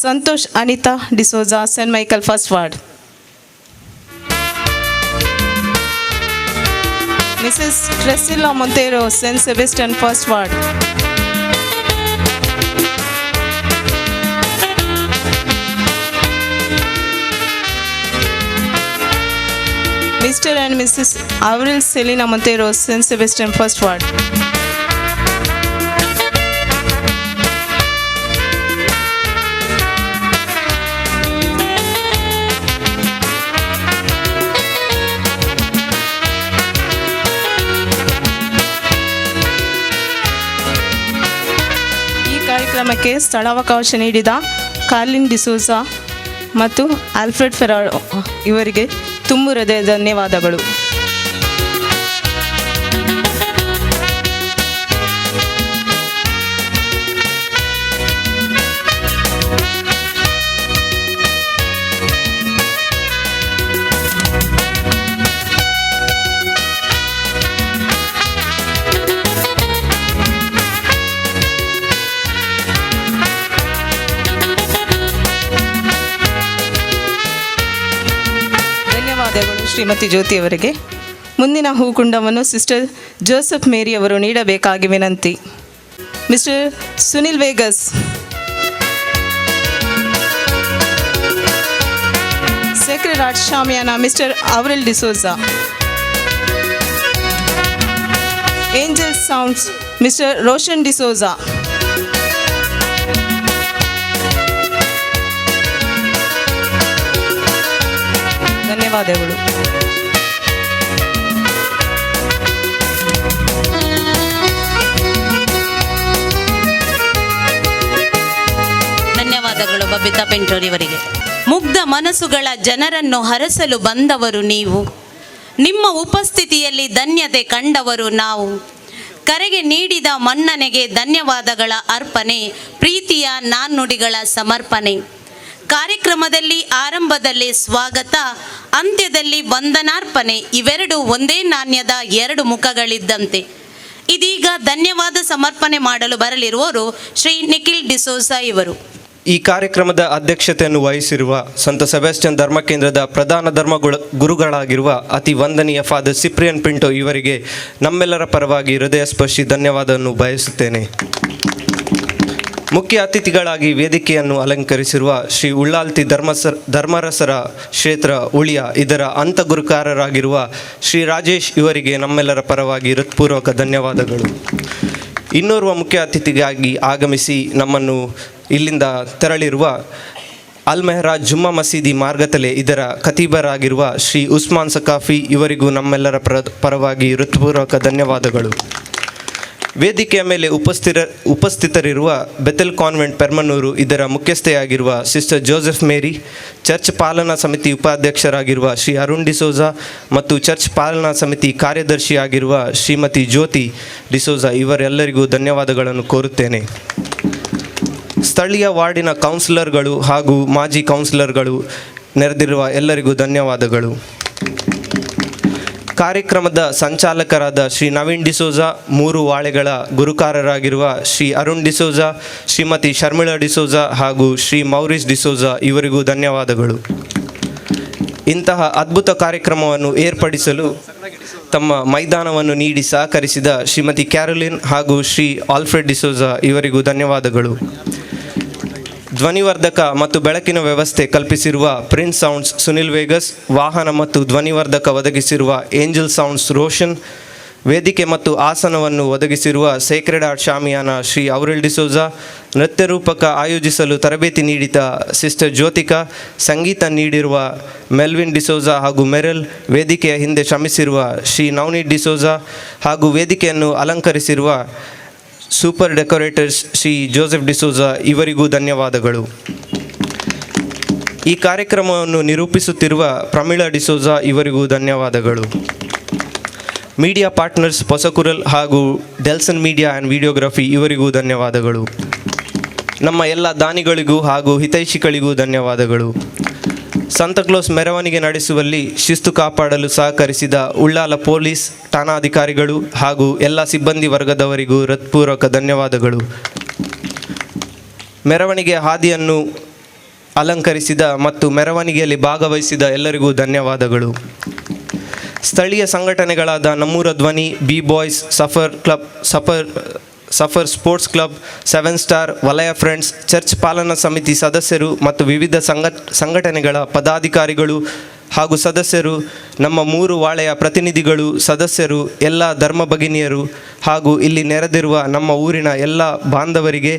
S10: Santosh Anita D'Souza, saint Michael first ward. Missus Tresilla Montero, saint Sebastian first ward. Mr. and Mrs. Avril Selina Montero, Saint Sebastian First Ward. ಈ ಕಾರ್ಯಕ್ರಮಕ್ಕೆ ಸ್ಥಳಾವಕಾಶ ನೀಡಿದ ಕಾರ್ಲಿನ್ ಡಿಸೋಜಾ ಮತ್ತು ಆಲ್ಫ್ರೆಡ್ ಫೆರಾಡೋ ಇವರಿಗೆ ತುಂಬು ಹೃದಯ ಧನ್ಯವಾದಗಳು. ಶ್ರೀಮತಿ ಜ್ಯೋತಿ ಅವರಿಗೆ. ಮುಂದಿನ ಹೂಕುಂಡವನ್ನು ಸಿಸ್ಟರ್ ಜೋಸೆಫ್ ಮೇರಿ ಅವರು ನೀಡಬೇಕಾಗಿ ವಿನಂತಿ. Mister Sunil Vegas, sacred art shamiana mister Averil D'Souza, angel sounds mister Roshan D'Souza, ಧನ್ಯವಾದಗಳು.
S3: ಧನ್ಯವಾದಗಳು ಬಬಿತಾ ಪೆಂಟೋರಿಯವರಿಗೆ. ಮುಗ್ಧ ಮನಸ್ಸುಗಳ ಜನರನ್ನು ಹರಸಲು ಬಂದವರು ನೀವು, ನಿಮ್ಮ ಉಪಸ್ಥಿತಿಯಲ್ಲಿ ಧನ್ಯತೆ ಕಂಡವರು ನಾವು. ಕರೆಗೆ ನೀಡಿದ ಮನ್ನಣೆಗೆ ಧನ್ಯವಾದಗಳ ಅರ್ಪಣೆ, ಪ್ರೀತಿಯ ನಾಣ್ಣುಡಿಗಳ ಸಮರ್ಪಣೆ. ಕಾರ್ಯಕ್ರಮದಲ್ಲಿ ಆರಂಭದಲ್ಲಿ ಸ್ವಾಗತ, ಅಂತ್ಯದಲ್ಲಿ ವಂದನಾರ್ಪಣೆ, ಇವೆರಡು ಒಂದೇ ನಾಣ್ಯದ ಎರಡು ಮುಖಗಳಿದ್ದಂತೆ. ಇದೀಗ ಧನ್ಯವಾದ ಸಮರ್ಪಣೆ ಮಾಡಲು ಬರಲಿರುವವರು ಶ್ರೀ ನಿಖಿಲ್ ಡಿಸೋಜಾ ಇವರು.
S11: ಈ ಕಾರ್ಯಕ್ರಮದ ಅಧ್ಯಕ್ಷತೆಯನ್ನು ವಹಿಸಿರುವ ಸಂತ ಸೆಬಾಸ್ಟಿಯನ್ ಧರ್ಮಕೇಂದ್ರದ ಪ್ರಧಾನ ಗುರುಗಳಾಗಿರುವ ಅತಿ ವಂದನೀಯ ಫಾದರ್ ಸಿಪ್ರಿಯನ್ ಪಿಂಟೋ ಇವರಿಗೆ ನಮ್ಮೆಲ್ಲರ ಪರವಾಗಿ ಹೃದಯ ಸ್ಪರ್ಶಿ ಧನ್ಯವಾದವನ್ನು ಬಯಸುತ್ತೇನೆ. ಮುಖ್ಯ ಅತಿಥಿಗಳಾಗಿ ವೇದಿಕೆಯನ್ನು ಅಲಂಕರಿಸಿರುವ ಶ್ರೀ ಉಳ್ಳಾಲ್ತಿ ಧರ್ಮರಸರ ಕ್ಷೇತ್ರ ಉಳಿಯ ಇದರ ಅಂತಗುರುಕಾರರಾಗಿರುವ ಶ್ರೀ ರಾಜೇಶ್ ಇವರಿಗೆ ನಮ್ಮೆಲ್ಲರ ಪರವಾಗಿ ಹೃತ್ಪೂರ್ವಕ ಧನ್ಯವಾದಗಳು. ಇನ್ನೋರ್ವ ಮುಖ್ಯ ಅತಿಥಿಗಾಗಿ ಆಗಮಿಸಿ ನಮ್ಮನ್ನು ಇಲ್ಲಿಂದ ತೆರಳಿರುವ ಅಲ್ ಮೆಹರಾಜ್ ಜುಮ್ಮಾ ಮಸೀದಿ ಮಾರ್ಗತಲೆ ಇದರ ಖತೀಬರಾಗಿರುವ ಶ್ರೀ ಉಸ್ಮಾನ್ ಸಕಾಫಿ ಇವರಿಗೂ ನಮ್ಮೆಲ್ಲರ ಪರವಾಗಿ ಹೃತ್ಪೂರ್ವಕ ಧನ್ಯವಾದಗಳು. ವೇದಿಕೆಯ ಮೇಲೆ ಉಪಸ್ಥಿತರಿರುವ ಬೆತೆಲ್ ಕಾನ್ವೆಂಟ್ ಪೆರ್ಮನೂರು ಇದರ ಮುಖ್ಯಸ್ಥೆಯಾಗಿರುವ ಸಿಸ್ಟರ್ ಜೋಸೆಫ್ ಮೇರಿ, ಚರ್ಚ್ ಪಾಲನಾ ಸಮಿತಿ ಉಪಾಧ್ಯಕ್ಷರಾಗಿರುವ ಶ್ರೀ ಅರುಣ್ ಡಿಸೋಜಾ ಮತ್ತು ಚರ್ಚ್ ಪಾಲನಾ ಸಮಿತಿ ಕಾರ್ಯದರ್ಶಿಯಾಗಿರುವ ಶ್ರೀಮತಿ ಜ್ಯೋತಿ ಡಿಸೋಜಾ ಇವರೆಲ್ಲರಿಗೂ ಧನ್ಯವಾದಗಳನ್ನು ಕೋರುತ್ತೇನೆ. ಸ್ಥಳೀಯ ವಾರ್ಡಿನ ಕೌನ್ಸಿಲರ್ಗಳು ಹಾಗೂ ಮಾಜಿ ಕೌನ್ಸಿಲರ್ಗಳು ನೆರೆದಿರುವ ಎಲ್ಲರಿಗೂ ಧನ್ಯವಾದಗಳು. ಕಾರ್ಯಕ್ರಮದ ಸಂಚಾಲಕರಾದ ಶ್ರೀ ನವೀನ್ ಡಿಸೋಜಾ, 3 ವಾಳೆಗಳ ಗುರುಕಾರರಾಗಿರುವ ಶ್ರೀ ಅರುಣ್ ಡಿಸೋಜಾ, ಶ್ರೀಮತಿ ಶರ್ಮಿಳಾ ಡಿಸೋಜಾ ಹಾಗೂ ಶ್ರೀ ಮೌರಿಸ್ ಡಿಸೋಜಾ ಇವರಿಗೂ ಧನ್ಯವಾದಗಳು. ಇಂತಹ ಅದ್ಭುತ ಕಾರ್ಯಕ್ರಮವನ್ನು ಏರ್ಪಡಿಸಲು ತಮ್ಮ ಮೈದಾನವನ್ನು ನೀಡಿ ಸಹಕರಿಸಿದ ಶ್ರೀಮತಿ ಕ್ಯಾರೋಲಿನ್ ಹಾಗೂ ಶ್ರೀ ಆಲ್ಫ್ರೆಡ್ ಡಿಸೋಜಾ ಇವರಿಗೂ ಧನ್ಯವಾದಗಳು. ಧ್ವನಿವರ್ಧಕ ಮತ್ತು ಬೆಳಕಿನ ವ್ಯವಸ್ಥೆ ಕಲ್ಪಿಸಿರುವ ಪ್ರಿನ್ಸ್ ಸೌಂಡ್ಸ್ ಸುನಿಲ್ ವೇಗಸ್, ವಾಹನ ಮತ್ತು ಧ್ವನಿವರ್ಧಕ ಒದಗಿಸಿರುವ ಏಂಜಲ್ ಸೌಂಡ್ಸ್ ರೋಷನ್, ವೇದಿಕೆ ಮತ್ತು ಆಸನವನ್ನು ಒದಗಿಸಿರುವ ಸೇಕ್ರೆಡ್ ಆರ್ಟ್ ಶಾಮಿಯಾನ ಶ್ರೀ ಅವರಿಲ್ ಡಿಸೋಜಾ, ನೃತ್ಯ ರೂಪಕ ಆಯೋಜಿಸಲು ತರಬೇತಿ ನೀಡಿದ ಸಿಸ್ಟರ್ ಜ್ಯೋತಿಕಾ, ಸಂಗೀತ ನೀಡಿರುವ ಮೆಲ್ವಿನ್ ಡಿಸೋಜಾ ಹಾಗೂ ಮೆರೆಲ್, ವೇದಿಕೆಯ ಹಿಂದೆ ಶ್ರಮಿಸಿರುವ ಶ್ರೀ ನವನೀತ್ ಡಿಸೋಜಾ ಹಾಗೂ ವೇದಿಕೆಯನ್ನು ಅಲಂಕರಿಸಿರುವ super decorators Shri Joseph D'Souza ಇವರಿಗೂ ಧನ್ಯವಾದಗಳು. ಈ ಕಾರ್ಯಕ್ರಮವನ್ನು ನಿರೂಪಿಸುತ್ತಿರುವ ಪ್ರಮೀಳಾ ಡಿಸೋಜಾ ಇವರಿಗೂ ಧನ್ಯವಾದಗಳು. ಮೀಡಿಯಾ ಪಾರ್ಟ್ನರ್ಸ್ ಹೊಸಕುರಲ್ ಹಾಗೂ ಡೆಲ್ಸನ್ ಮೀಡಿಯಾ ಆ್ಯಂಡ್ ವಿಡಿಯೋಗ್ರಫಿ ಇವರಿಗೂ ಧನ್ಯವಾದಗಳು. ನಮ್ಮ ಎಲ್ಲ ದಾನಿಗಳಿಗೂ ಹಾಗೂ ಹಿತೈಷಿಗಳಿಗೂ ಧನ್ಯವಾದಗಳು. ಸಂತಕ್ಲೋಸ್ ಮೆರವಣಿಗೆ ನಡೆಸುವಲ್ಲಿ ಶಿಸ್ತು ಕಾಪಾಡಲು ಸಹಕರಿಸಿದ ಉಳ್ಳಾಲ ಪೊಲೀಸ್ ಠಾಣಾಧಿಕಾರಿಗಳು ಹಾಗೂ ಎಲ್ಲ ಸಿಬ್ಬಂದಿ ವರ್ಗದವರಿಗೂ ಹೃತ್ಪೂರ್ವಕ ಧನ್ಯವಾದಗಳು. ಮೆರವಣಿಗೆ ಹಾದಿಯನ್ನು ಅಲಂಕರಿಸಿದ ಮತ್ತು ಮೆರವಣಿಗೆಯಲ್ಲಿ ಭಾಗವಹಿಸಿದ ಎಲ್ಲರಿಗೂ ಧನ್ಯವಾದಗಳು. ಸ್ಥಳೀಯ ಸಂಘಟನೆಗಳಾದ ನಮ್ಮೂರ ಧ್ವನಿ, B boys, suffer sports club, 7 star, ವಲಯ ಫ್ರೆಂಡ್ಸ್, ಚರ್ಚ್ ಪಾಲನಾ ಸಮಿತಿ ಸದಸ್ಯರು ಮತ್ತು ವಿವಿಧ ಸಂಘಟನೆಗಳ ಪದಾಧಿಕಾರಿಗಳು ಹಾಗೂ ಸದಸ್ಯರು, ನಮ್ಮ 3 ವಾಳೆಯ ಪ್ರತಿನಿಧಿಗಳು, ಸದಸ್ಯರು, ಎಲ್ಲ ಧರ್ಮ ಭಗಿನಿಯರು ಹಾಗೂ ಇಲ್ಲಿ ನೆರೆದಿರುವ ನಮ್ಮ ಊರಿನ ಎಲ್ಲ ಬಾಂಧವರಿಗೆ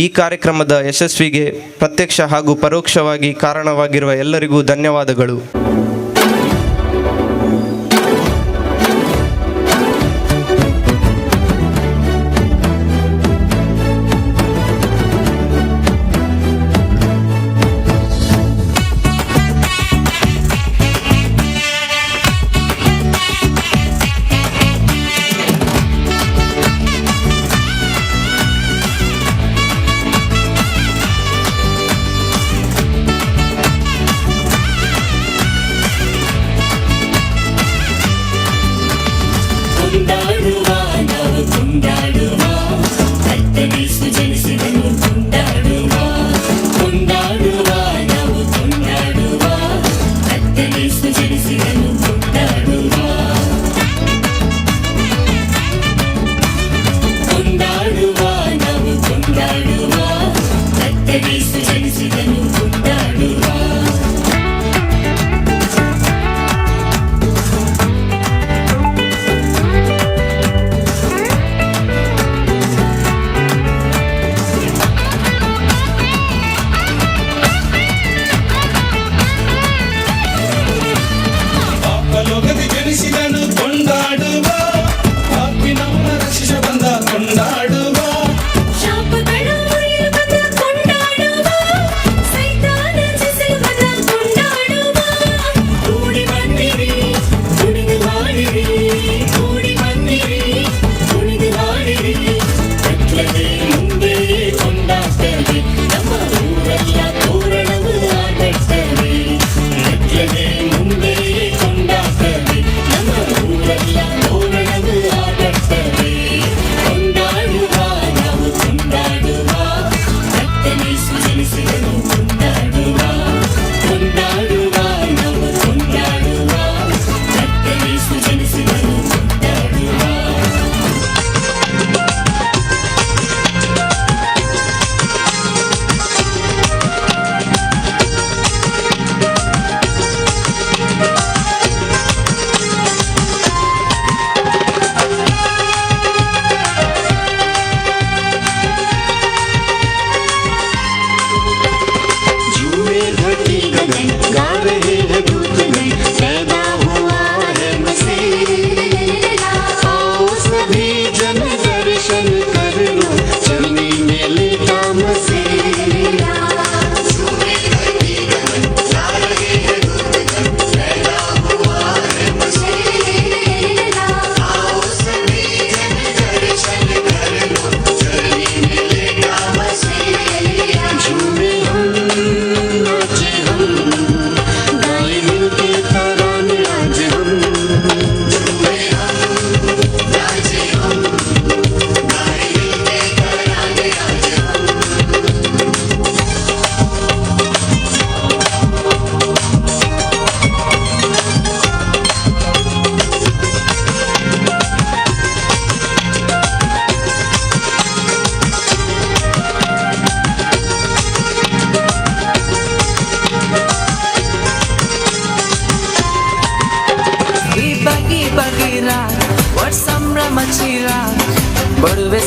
S11: ಈ ಕಾರ್ಯಕ್ರಮದ ಯಶಸ್ವಿಗೆ ಪ್ರತ್ಯಕ್ಷ ಹಾಗೂ ಪರೋಕ್ಷವಾಗಿ ಕಾರಣವಾಗಿರುವ ಎಲ್ಲರಿಗೂ ಧನ್ಯವಾದಗಳು.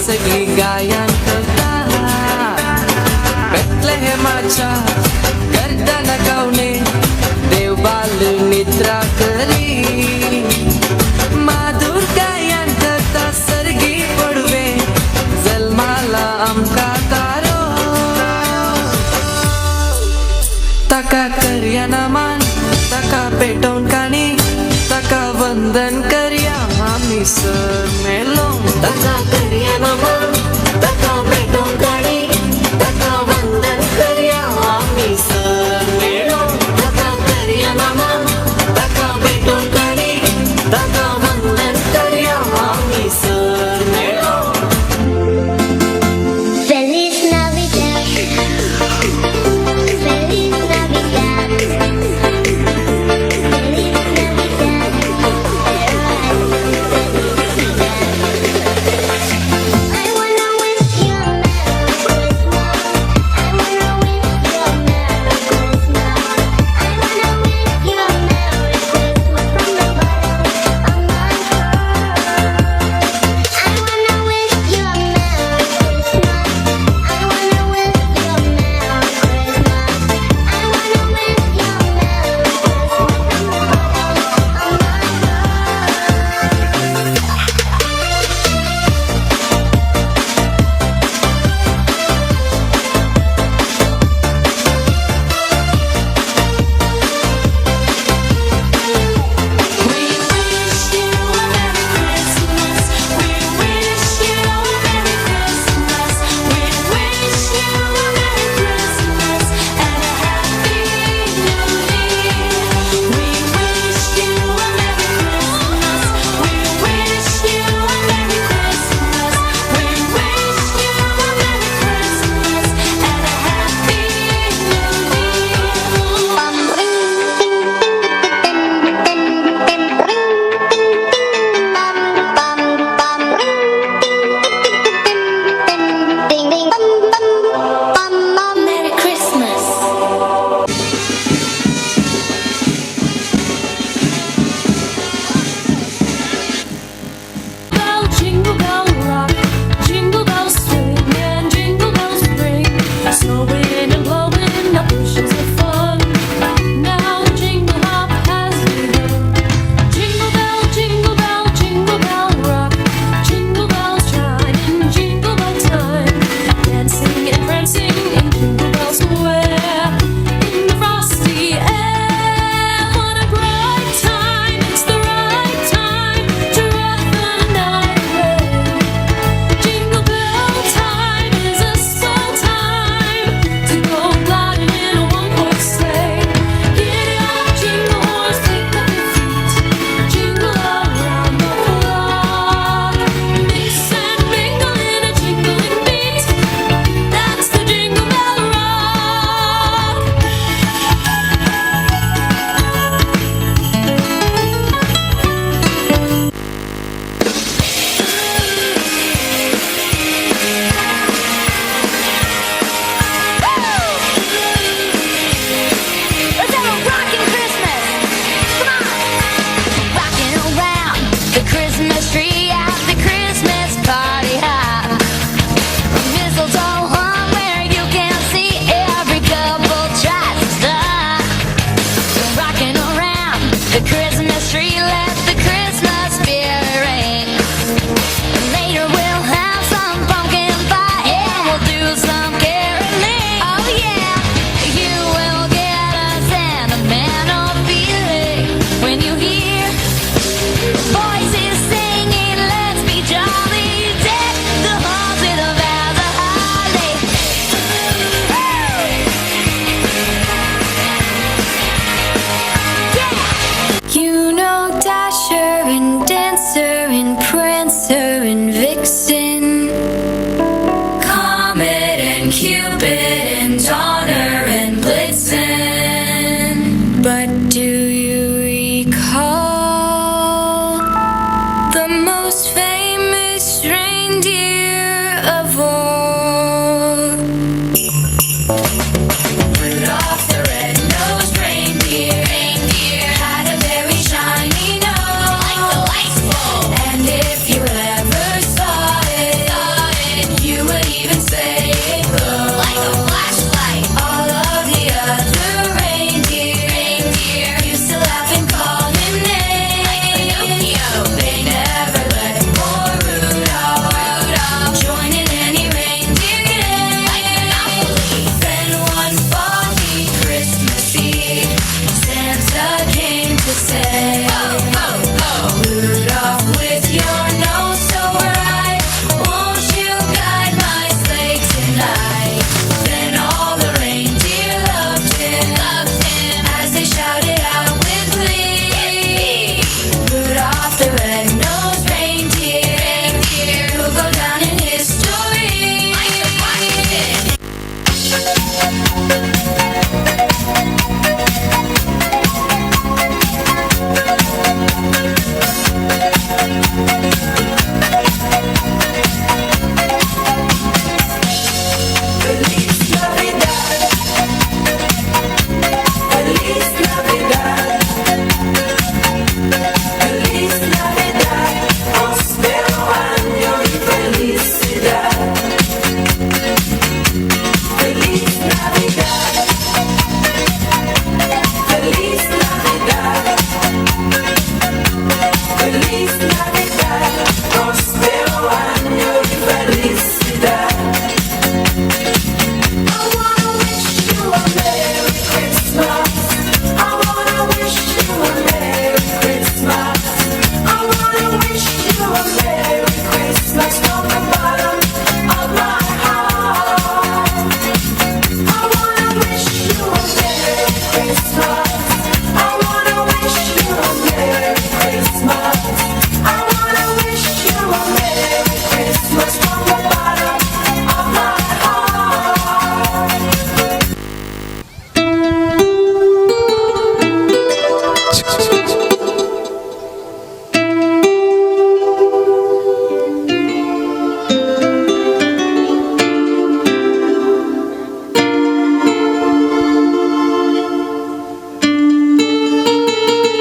S12: सगळी गायन करता बेथलेहेमाच्या गर्दन गावने देव बाल निद्रा करी माधुर गायन करता सर्गी पडवे जन्माला आमका तारो ताका करया नमन ताका पेटवून काणी ताका वंदन करया आमी सर मेलो ताका करया नमन ताका पेटवून काणी ताका वंदन करया आमी सर मेलो ताका
S5: Dasher and Dancer and Prancer and Vixen, Comet and Cupid and Donner and Blitzen. But do you recall the most famous reindeer of all? Rudolph the red-nosed reindeer had a very shiny nose, like the lights bulb. And if you ever saw it, you would even say it glowed like a flashlight. All of the other reindeer used to laugh and call him names, like Pinocchio. They never let poor Rudolph join in any reindeer game, like Monopoly. Then one foggy Christmas Eve, Santa came to say, Rudolph, with your nose so bright, won't you guide my sleigh tonight? Then all the reindeer loved him as they shouted out with glee. Rudolph the red-nosed reindeer, who'll go down in history.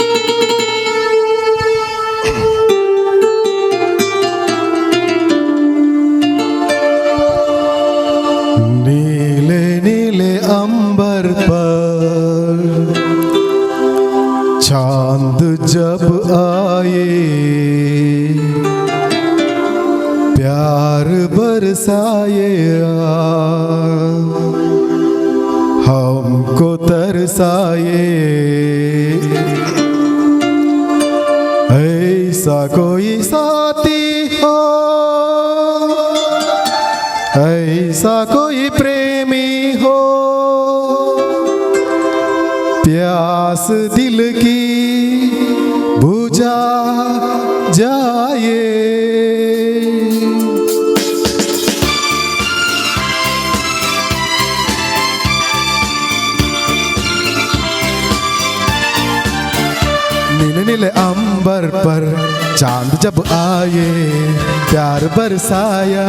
S4: नीले नीले अंबर पर चांद जब आए, प्यार बरसाए हमको तरसाए। ऐसा कोई साथी हो, ऐसा कोई प्रेमी हो, प्यास दिल की बुझा जाए। नीले नीले अंबर पर चांद जब आए, प्यार बरसाया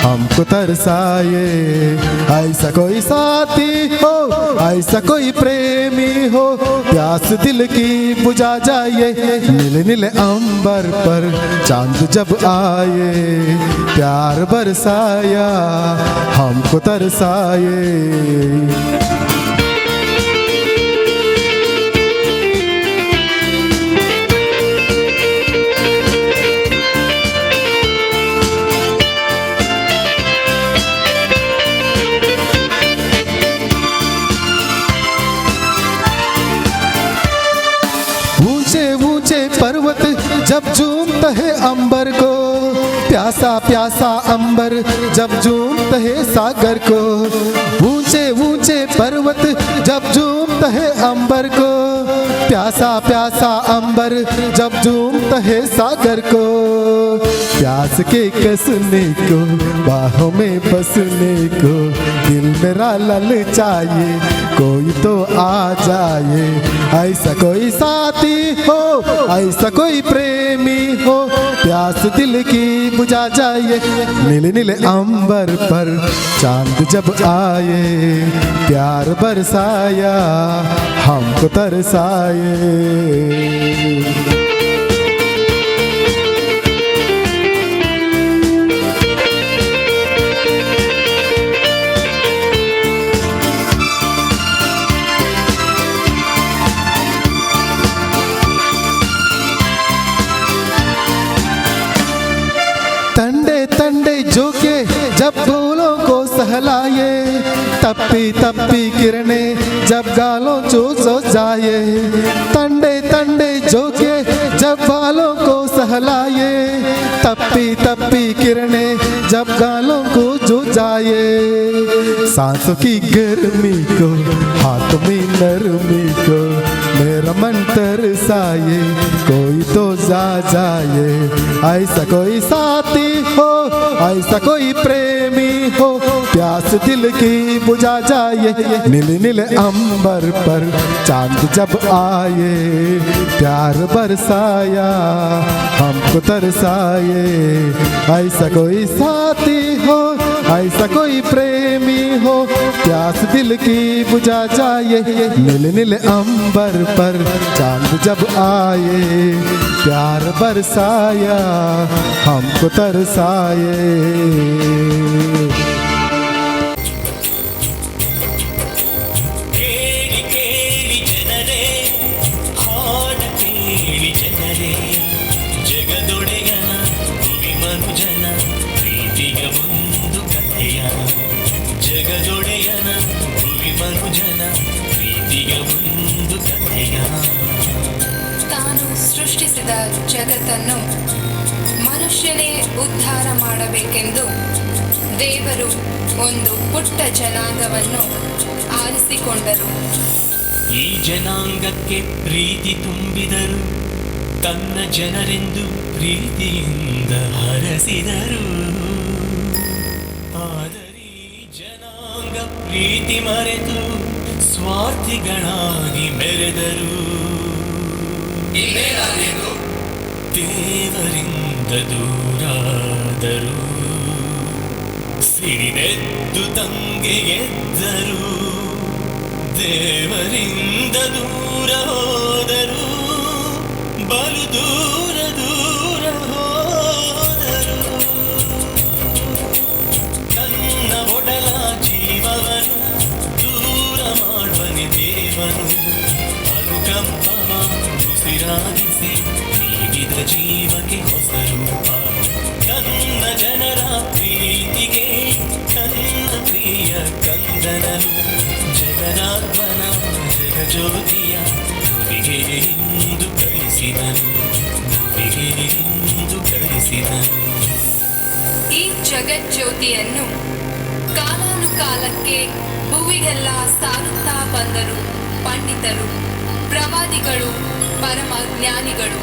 S4: हमको तरसाए। ऐसा कोई साथी हो, ऐसा कोई प्रेमी हो, प्यास दिल की बुझा जाए। नीले नीले अंबर पर चांद जब आए, प्यार बरसाया हमको तरसाए। पर्वत जब झूमता है अंबर को, प्यासा प्यासा अंबर जब झूमता है सागर को। ऊंचे ऊंचे पर्वत जब झूमता है अंबर को,
S13: प्यासा प्यासा अंबर जब झूमता है सागर को, प्यास के कसने को बाहों में बसने को, दिल मेरा ललचाए कोई तो आ जाए, ऐसा कोई साथी हो ऐसा कोई प्रेमी हो, प्यास दिल की बुझा जाए। नीले नीले अंबर पर चांद जब आए, प्यार बरसाया हमको तरसाए। ठंडे ठंडे झोंके जब फूलों को सहलाए, तपी तपी किरणें जब गालों चूसो जाए, ठंडे ठंडे झोंके जब बालों को सहलाए, तपी तपी किरणें जब गालों को जो जाए, सांसों की गर्मी को हाथ में नरमी को, मेरा मन तरसाए कोई तो जा जाए, ऐसा कोई साथी हो ऐसा कोई प्रेमी हो, प्यास दिल की बुझा जाए। नीले नीले अंबर पर चांद जब आए, प्यार बरसाया हमको तरसाए, ऐसा कोई साथी हो ऐसा कोई प्रेमी हो, प्यास दिल की बुझा जाए। नीले नीले अंबर पर चांद जब आए, प्यार बरसाया हमको तरसाए।
S5: ತಾನು ಸೃಷ್ಟಿಸಿದ ಜಗತ್ತನ್ನು ಮನುಷ್ಯನೇ ಉದ್ಧಾರ ಮಾಡಬೇಕೆಂದು ದೇವರು ಒಂದು ಪುಟ್ಟ ಜನಾಂಗವನ್ನು ಆರಿಸಿಕೊಂಡರು.
S14: ಈ ಜನಾಂಗಕ್ಕೆ ಪ್ರೀತಿ ತುಂಬಿದರು, ತನ್ನ ಜನರೆಂದು ಪ್ರೀತಿಯಿಂದ ಹರಸಿದರು. ಆದರೆ ಜನಾಂಗ ಪ್ರೀತಿ ಮರೆತು ಸ್ವಾರ್ಥಿಗಳಾಗಿ ಮೆರೆದರು. ದೇವರಿಂದ ದೂರಾದರು, ಸಿಡಿದೆದ್ದು ತಂಗೆ ಎದ್ದರು. ದೇವರಿಂದ ದೂರ ಹೋದರು, ಬಲು ದೂರ ದೂರ ಹೋದರು. ನನ್ನ ಒಡಲ ಜೀವವನ್ನು ದೂರ ಮಾಡುವನೆ ದೇವನು, ಅನುಕಂಪವ ಉಸಿರಾಗಿಸಿ ನೀಡಿದ ಜೀವಕ್ಕೆ ಹೊಸ ರೂಪ. ತನ್ನ ಜನರ ಪ್ರೀತಿಗೆ ತನ್ನ ಪ್ರಿಯ ಕಂದನನು, ಜಗದಾತ್ಮನ ಜಗಜ್ಯೋತಿಯ ಭುವಿಗೆ ಇಂದು ಕಳಿಸಿದನು, ಭುವಿಗೆ ಇಂದು ಕಳಿಸಿದನು.
S5: ಈ ಜಗಜ್ಯೋತಿಯನ್ನು ಕಾಲಾನುಕಾಲಕ್ಕೆ ಭುವಿಗೆಲ್ಲ ಸಾರುತ್ತಾ ಬಂದರು ಪಂಡಿತರು, ಪ್ರವಾದಿಗಳು, ಪರಮ ಜ್ಞಾನಿಗಳು.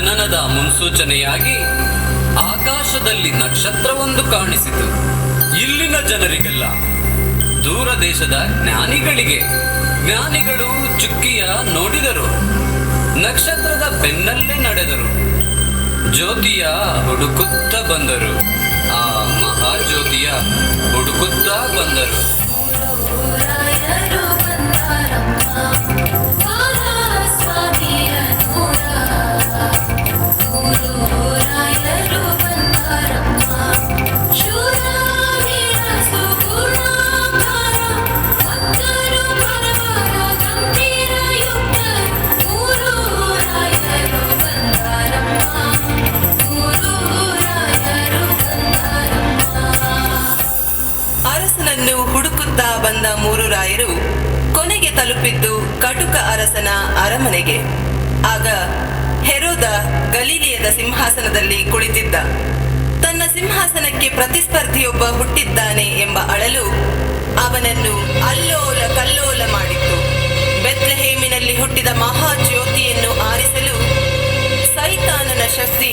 S15: ಜನನದ ಮುನ್ಸೂಚನೆಯಾಗಿ ಆಕಾಶದಲ್ಲಿ ನಕ್ಷತ್ರವೊಂದು ಕಾಣಿಸಿತು. ಇಲ್ಲಿನ ಜನರಿಗೆಲ್ಲ, ದೂರ ದೇಶದ ಜ್ಞಾನಿಗಳು ಚುಕ್ಕಿಯ ನೋಡಿದರು, ನಕ್ಷತ್ರದ ಬೆನ್ನಲ್ಲೇ ನಡೆದರು, ಜ್ಯೋತಿಯ ಹುಡುಕುತ್ತ ಬಂದರು, ಆ ಮಹಾಜ್ಯೋತಿಯ ಹುಡುಕುತ್ತ ಬಂದರು.
S10: ಅರಸನನ್ನು ಹುಡುಕುತ್ತಾ ಬಂದ ಮೂರು ರಾಯರು ಕೊನೆಗೆ ತಲುಪಿದ್ದು ಕಟುಕ ಅರಸನ ಅರಮನೆಗೆ. ಆಗ ಹೆರೋದ ಗಲೀಲಿಯದ ಸಿಂಹಾಸನದಲ್ಲಿ ಕುಳಿತಿದ್ದ. ತನ್ನ ಸಿಂಹಾಸನಕ್ಕೆ ಪ್ರತಿಸ್ಪರ್ಧಿಯೊಬ್ಬ ಹುಟ್ಟಿದ್ದಾನೆ ಎಂಬ ಅಳಲು ಅವನನ್ನು ಅಲ್ಲೋಲ ಕಲ್ಲೋಲ ಮಾಡಿತ್ತು. ಬೆತ್ಲೆಹೇಮಿನಲ್ಲಿ ಹುಟ್ಟಿದ ಮಹಾಜ್ಯೋತಿಯನ್ನು ಆರಿಸಲು ಸೈತಾನನ ಶಕ್ತಿ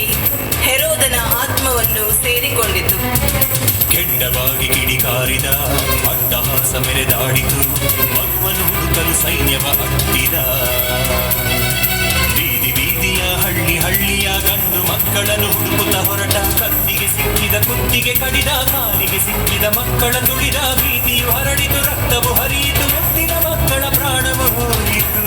S10: ಹೆರೋದನ ಆತ್ಮವನ್ನು ಸೇರಿಕೊಂಡಿತು.
S14: ಕೆಂಡವಾಗಿ ಕಿಡಿಕಾರಿದ, ಅಟ್ಟಹಾಸ ಮೆರೆದಾಡಿತು, ಮಗುವನ್ನು ಹುಡುಕಲು ಸೈನ್ಯವ ಅಟ್ಟಿದ. ಬೀದಿ ಬೀದಿಯ ಹಳ್ಳಿಯ ಗಂಡು ಮಕ್ಕಳನ್ನು ಹುಡುಕುತ್ತ ಹೊರಟ, ಕತ್ತಿಗೆ ಸಿಕ್ಕಿದ ಕುತ್ತಿಗೆ ಕಡಿದ, ಕಾಲಿಗೆ ಸಿಕ್ಕಿದ ಮಕ್ಕಳ ತುಳಿದ. ಭೀತಿಯು ಹರಡಿತು, ರಕ್ತವು ಹರಿಯಿತು, ಮುತ್ತಿನ ಮಕ್ಕಳ ಪ್ರಾಣವು ಹೋಯಿತು.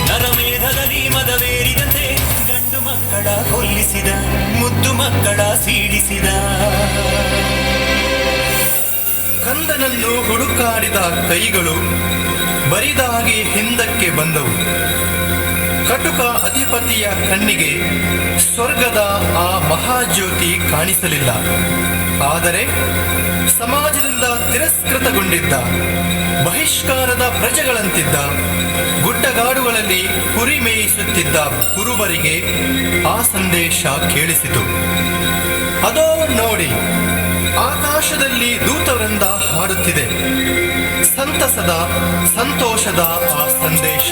S14: ನರಮೇಧದಲ್ಲಿ ಮದವೇರಿದಂತೆ ಗಂಡು ಮಕ್ಕಳ ಕೊಲ್ಲಿಸಿದ, ಮುದ್ದು ಮಕ್ಕಳ ಸೀಡಿಸಿದ.
S16: ಕಂದನನ್ನು ಹುಡುಕಾಡಿದ ಕೈಗಳು ಬರಿದಾಗಿ ಹಿಂದಕ್ಕೆ ಬಂದವು. ಕಟುಕ ಅಧಿಪತಿಯ ಕಣ್ಣಿಗೆ ಸ್ವರ್ಗದ ಆ ಮಹಾಜ್ಯೋತಿ ಕಾಣಿಸಲಿಲ್ಲ. ಆದರೆ ಸಮಾಜದಿಂದ ತಿರಸ್ಕೃತಗೊಂಡಿದ್ದ, ಬಹಿಷ್ಕಾರದ ಪ್ರಜೆಗಳಂತಿದ್ದ, ಗುಡ್ಡಗಾಡುಗಳಲ್ಲಿ ಕುರಿ ಮೇಯಿಸುತ್ತಿದ್ದ ಕುರುಬರಿಗೆ ಆ ಸಂದೇಶ ಕೇಳಿಸಿತು. ಅದೋ ನೋಡಿ, ಆಕಾಶದಲ್ಲಿ ದೂತವೃಂದ ಹಾಡುತ್ತಿದೆ, ಸಂತಸದ ಸಂತೋಷದ ಆ ಸಂದೇಶ.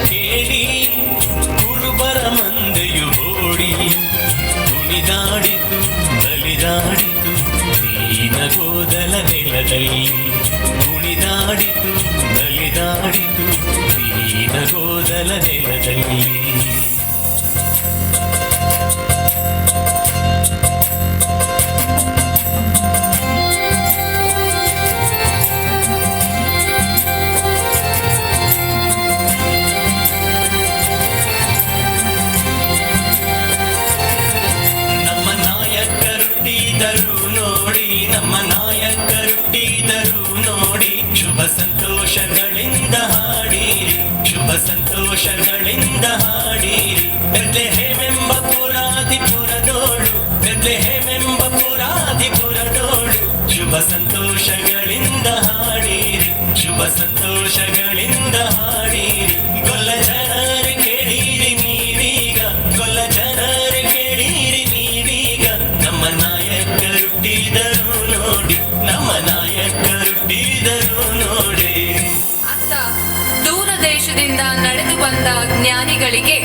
S14: ಕೇಳಿ ಕುರುಬರ ಮಂದೆಯು ಓಡಿ ಕುಣಿದಾಡಿತು, ಬಲಿದಾಡಿತು ದೀನಗೋದಲ ನೆಲದಲ್ಲಿ. ಕುಣಿದಾಡಿತು, ಬಲಿದಾಡಿತು ದೀನಗೋದಲ ನೆಲದಲ್ಲಿ. ನಮ್ಮ ನಾಯಕರುಟ್ಟಿದರು ನೋಡಿ, ಶುಭ ಸಂತೋಷಗಳಿಂದ ಹಾಡಿರಿ, ಶುಭ ಸಂತೋಷಗಳಿಂದ ಹಾಡಿರಿ. ಬೆತ್ಲೆಹೇಮೆಂಬ ಪುರಾಧಿಪುರದೋಳು, ಬೆತ್ಲೆಹೇಮೆಂಬ ಪುರಾಧಿಪುರದೋಳು, ಶುಭ ಸಂತೋಷಗಳಿಂದ ಹಾಡಿರಿ, ಶುಭ ಸಂತೋಷಗಳಿಂದ ಹಾಡಿರಿ. ಗೊಲ್ಲ ಜನರೇ ಕೇಳಿರಿ ನೀವೀಗ, ಗೊಲ್ಲ ಜನರೇ ಕೇಳಿರಿ ನೀವೀಗ, ನಮ್ಮ ನಾಯಕರುಟ್ಟಿದರು ನೋಡಿ, ನಮ್ಮ ನಾಯಕರುಟ್ಟಿದರು ನೋಡಿ.
S7: ಅತ್ತ ದೂರ ದೇಶದಿಂದ ನಡೆದು ಬಂದ ಜ್ಞಾನಿಗಳಿಗೆ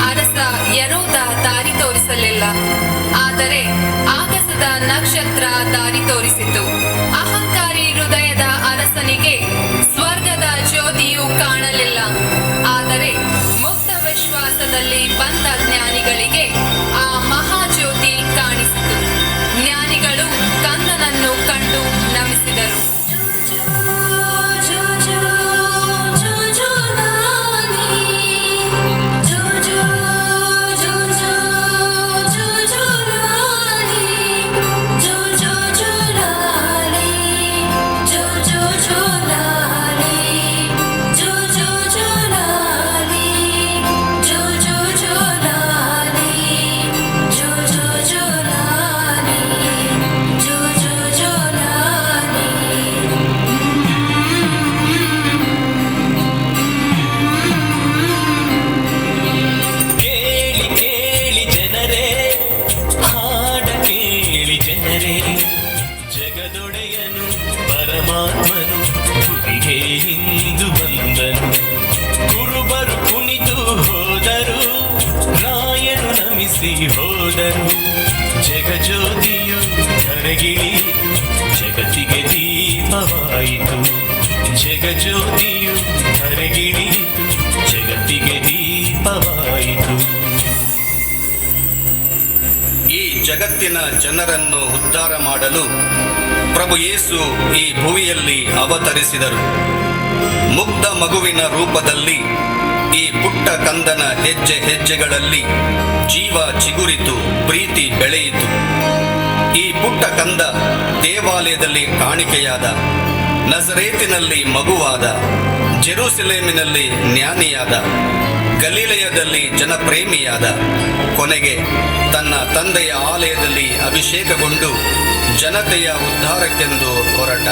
S7: ಅರಸ ಹೆರೋದ ದಾರಿ ತೋರಿಸಲಿಲ್ಲ. ಆದರೆ ಆಗಸದ ನಕ್ಷತ್ರ ದಾರಿ ತೋರಿಸಿತು. ಅಹಂಕಾರಿ ಹೃದಯದ ಅರಸನಿಗೆ ಸ್ವರ್ಗದ ಜ್ಯೋತಿಯು ಕಾಣಲಿಲ್ಲ. ಆದರೆ ಮುಕ್ತ ವಿಶ್ವಾಸದ ರೂಪದಲ್ಲಿ ಬಂದ ಜ್ಞಾನಿಗಳಿಗೆ ಆ ಮಹಾಜ್ಯೋತಿ ಕಾಣಿಸಿತು. ಜ್ಞಾನಿಗಳು ಕಂದನನ್ನು ಕಂಡು ನಮಿಸಿದರು.
S14: ಕೇಳಿ ಕೇಳಿ ಜನರೇ, ಹಾಡ ಕೇಳಿ ಜನರೇ, ಜಗದೊಡೆಯನು ಪರಮಾತ್ಮನು ಗುಡಿಗೆ ಇಂದು ಬಂದನು. ಕುರುಬರು ಕುಣಿದು ಹೋದರು, ರಾಯನು ನಮಿಸಿ ಹೋದರು. ಜಗಜ್ಯೋತಿಯು ಧರೆಗಿಳಿಯಿತು, ಜಗತ್ತಿಗೆ ದೀಪವಾಯಿತು. ಜಗಜ್ಯೋತಿಯು ಧರೆಗಿಳಿಯಿತು, ಜಗತ್ತಿಗೆ ದೀಪವಾಯಿತು.
S8: ಈ ಜಗತ್ತಿನ ಜನರನ್ನು ಉದ್ಧಾರ ಮಾಡಲು ಪ್ರಭು ಯೇಸು ಈ ಭುವಿಯಲ್ಲಿ ಅವತರಿಸಿದರು. ಮುಗ್ಧ ಮಗುವಿನ ರೂಪದಲ್ಲಿ ಈ ಪುಟ್ಟ ಕಂದನ ಹೆಜ್ಜೆ ಹೆಜ್ಜೆಗಳಲ್ಲಿ ಜೀವ ಚಿಗುರಿತು, ಪ್ರೀತಿ ಬೆಳೆಯಿತು. ಈ ಪುಟ್ಟ ಕಂದ ದೇವಾಲಯದಲ್ಲಿ ಕಾಣಿಕೆಯಾದ, ನಜರೇತಿನಲ್ಲಿ ಮಗುವಾದ, ಜೆರೂಸಲೇಮಿನಲ್ಲಿ ಜ್ಞಾನಿಯಾದ, ಗಲೀಲಯದಲ್ಲಿ ಜನಪ್ರೇಮಿಯಾದ, ಕೊನೆಗೆ ತನ್ನ ತಂದೆಯ ಆಲಯದಲ್ಲಿ ಅಭಿಷೇಕಗೊಂಡು ಜನತೆಯ ಉದ್ಧಾರಕ್ಕೆಂದು ಹೊರಟ.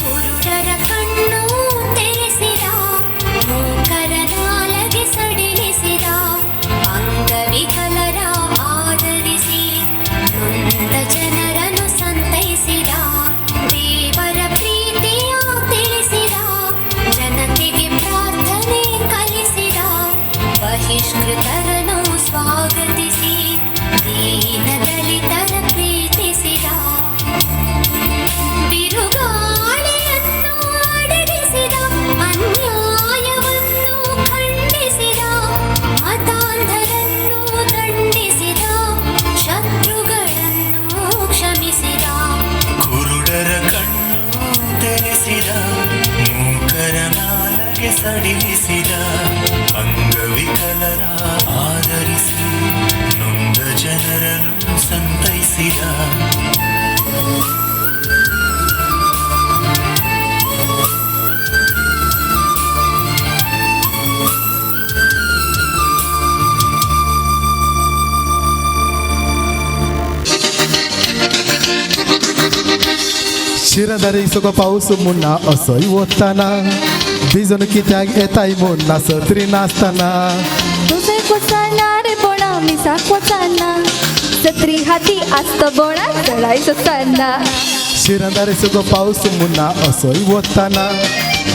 S5: ಕುರುಡರ ಕಣ್ಣು ತೆರೆಸಿದ, ಮೂಕರ ನಾಲಗೆ ಸಡಿಲಿಸಿದ, ಅಂಗವಿಕಲರ ಆದರಿಸಿ ನೊಂದ ಜನರನ್ನು ಸಂತೈಸಿದ, ದೇವರ ಪ್ರೀತಿಯ ತಿಳಿಸಿದ, ಜನತೆಗೆ ಪ್ರಾರ್ಥನೆ ಕಲಿಸಿದ, ಬಹಿಷ್ಕೃತರನ್ನು ಸ್ವಾಗತಿಸಿ ದೀನ ದಲಿತರ ಪ್ರೀತಿಸಿದ, ಬಿರುಗಾಳಿಯನ್ನು ಅಡಗಿಸಿದ, ಅನ್ಯಾಯವನ್ನು ಖಂಡಿಸಿದ, ಮತಾಂಧರನ್ನು ದಂಡಿಸಿದ, ಶತ್ರುಗಳನ್ನು ಕ್ಷಮಿಸಿದ.
S14: ಕುರುಡರ ಕಣ್ಣು ತೆರೆಸಿದ, ಮೂಕರ ನಾಲಗೆ ಸಡಿಲಿಸಿದ, ಅಂಗವಿಕಲರ ಆದರಿಸಿ ನೊಂದ ಜನರನ್ನು ಸಂತೈಸಿದ.
S13: शिर धरिसो पाऊस मुन्ना असोय वताना, भिजून कित्याक येताय मुन्ना सत्री नासतना.
S5: तुझे कोचाना रे बोणा मिसाक कोचाना, सत्री हाती आस्त बोणा चढायचो चालना.
S13: शिर धरिसो पाऊस मुन्ना असोय वताना,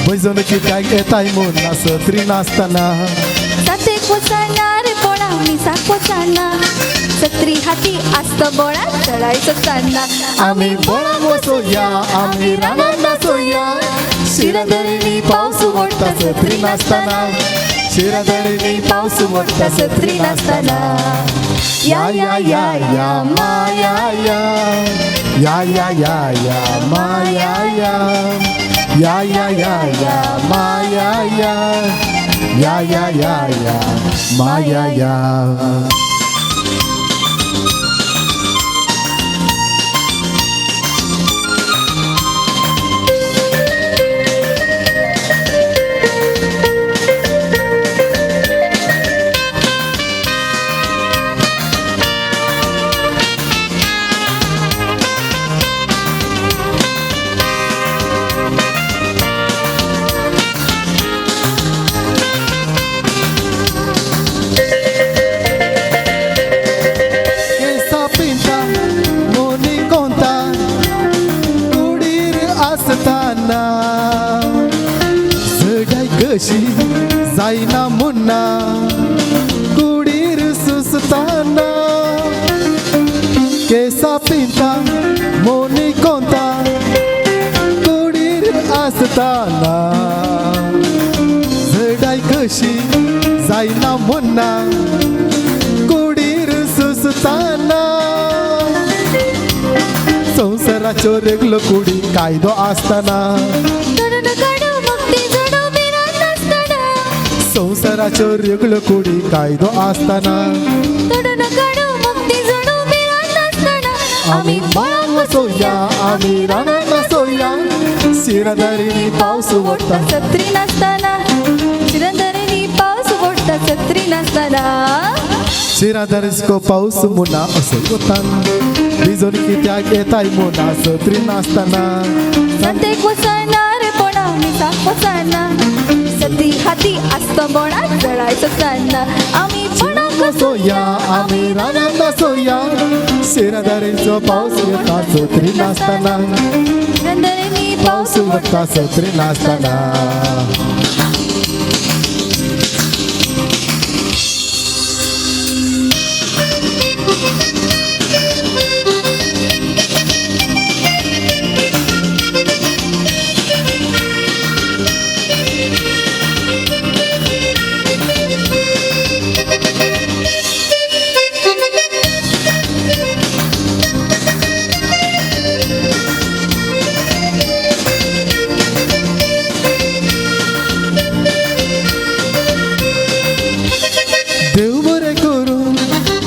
S13: भिजून कित्याक येताय मुन्ना सत्री नासतना.
S5: सते कोचाना रे बोणा मिसाक कोचाना, सत्री हाती आस्त बोणा चढायचो चालना.
S13: आम्ही बोळा वसोया, आम्ही रानात नाचोया, शिरधळीनी पाऊस मोठा सत्री नाचताना. शिरधळीनी पाऊस मोठा सत्री नाचताना. या या या या माया या, या या या या माया या, या या या या माया या, या या या या माया या. कशी जाईना मुन्ना कुडीर सुस सुसताना केसा पिंता मोनी कोंता कुडीर आसताना झडाय कशी जायना मुन्ना कुडीर सुसताना संसाराच्यो रेगलो कुडी कायदो आसताना संसाराच्यो रेगलो कुडी कायदो आसताना आम्ही मळान वसोया आम्ही रानान वसोया शिरधरिणी पावस ओडटा
S5: छत्री नासताना शिरंदरेनी पाऊस ओढता छत्री नासताना
S13: शिराधरिस्को पाऊस मुना असो गोतान भिजून कित्याक येताय मुना सत्री नासताना
S5: संतेक वचणार पोणा मिसाक वचना सती हाती आसता बोणा जळायचो सान्ना आम्ही पोणाक
S13: वसोया आम्ही रानान वसोया शिराधरीचो पाऊस येता सत्री नासताना
S5: शिरंदरेनी
S13: पाऊस ओडटा सत्री नासताना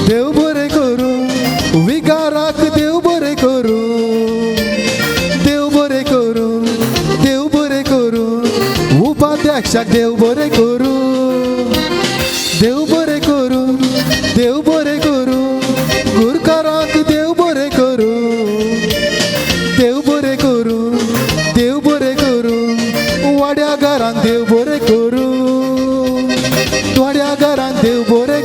S13: देव बरे करू विगाराक देव बरे करू देव बरे करू उपाध्यक्षाक देव बरे करू देव बरे करू गुरकाराक देव बरे करू देव बरे करू वाड्या घरांक देव बरे करू वाड्या घरांक देव बरे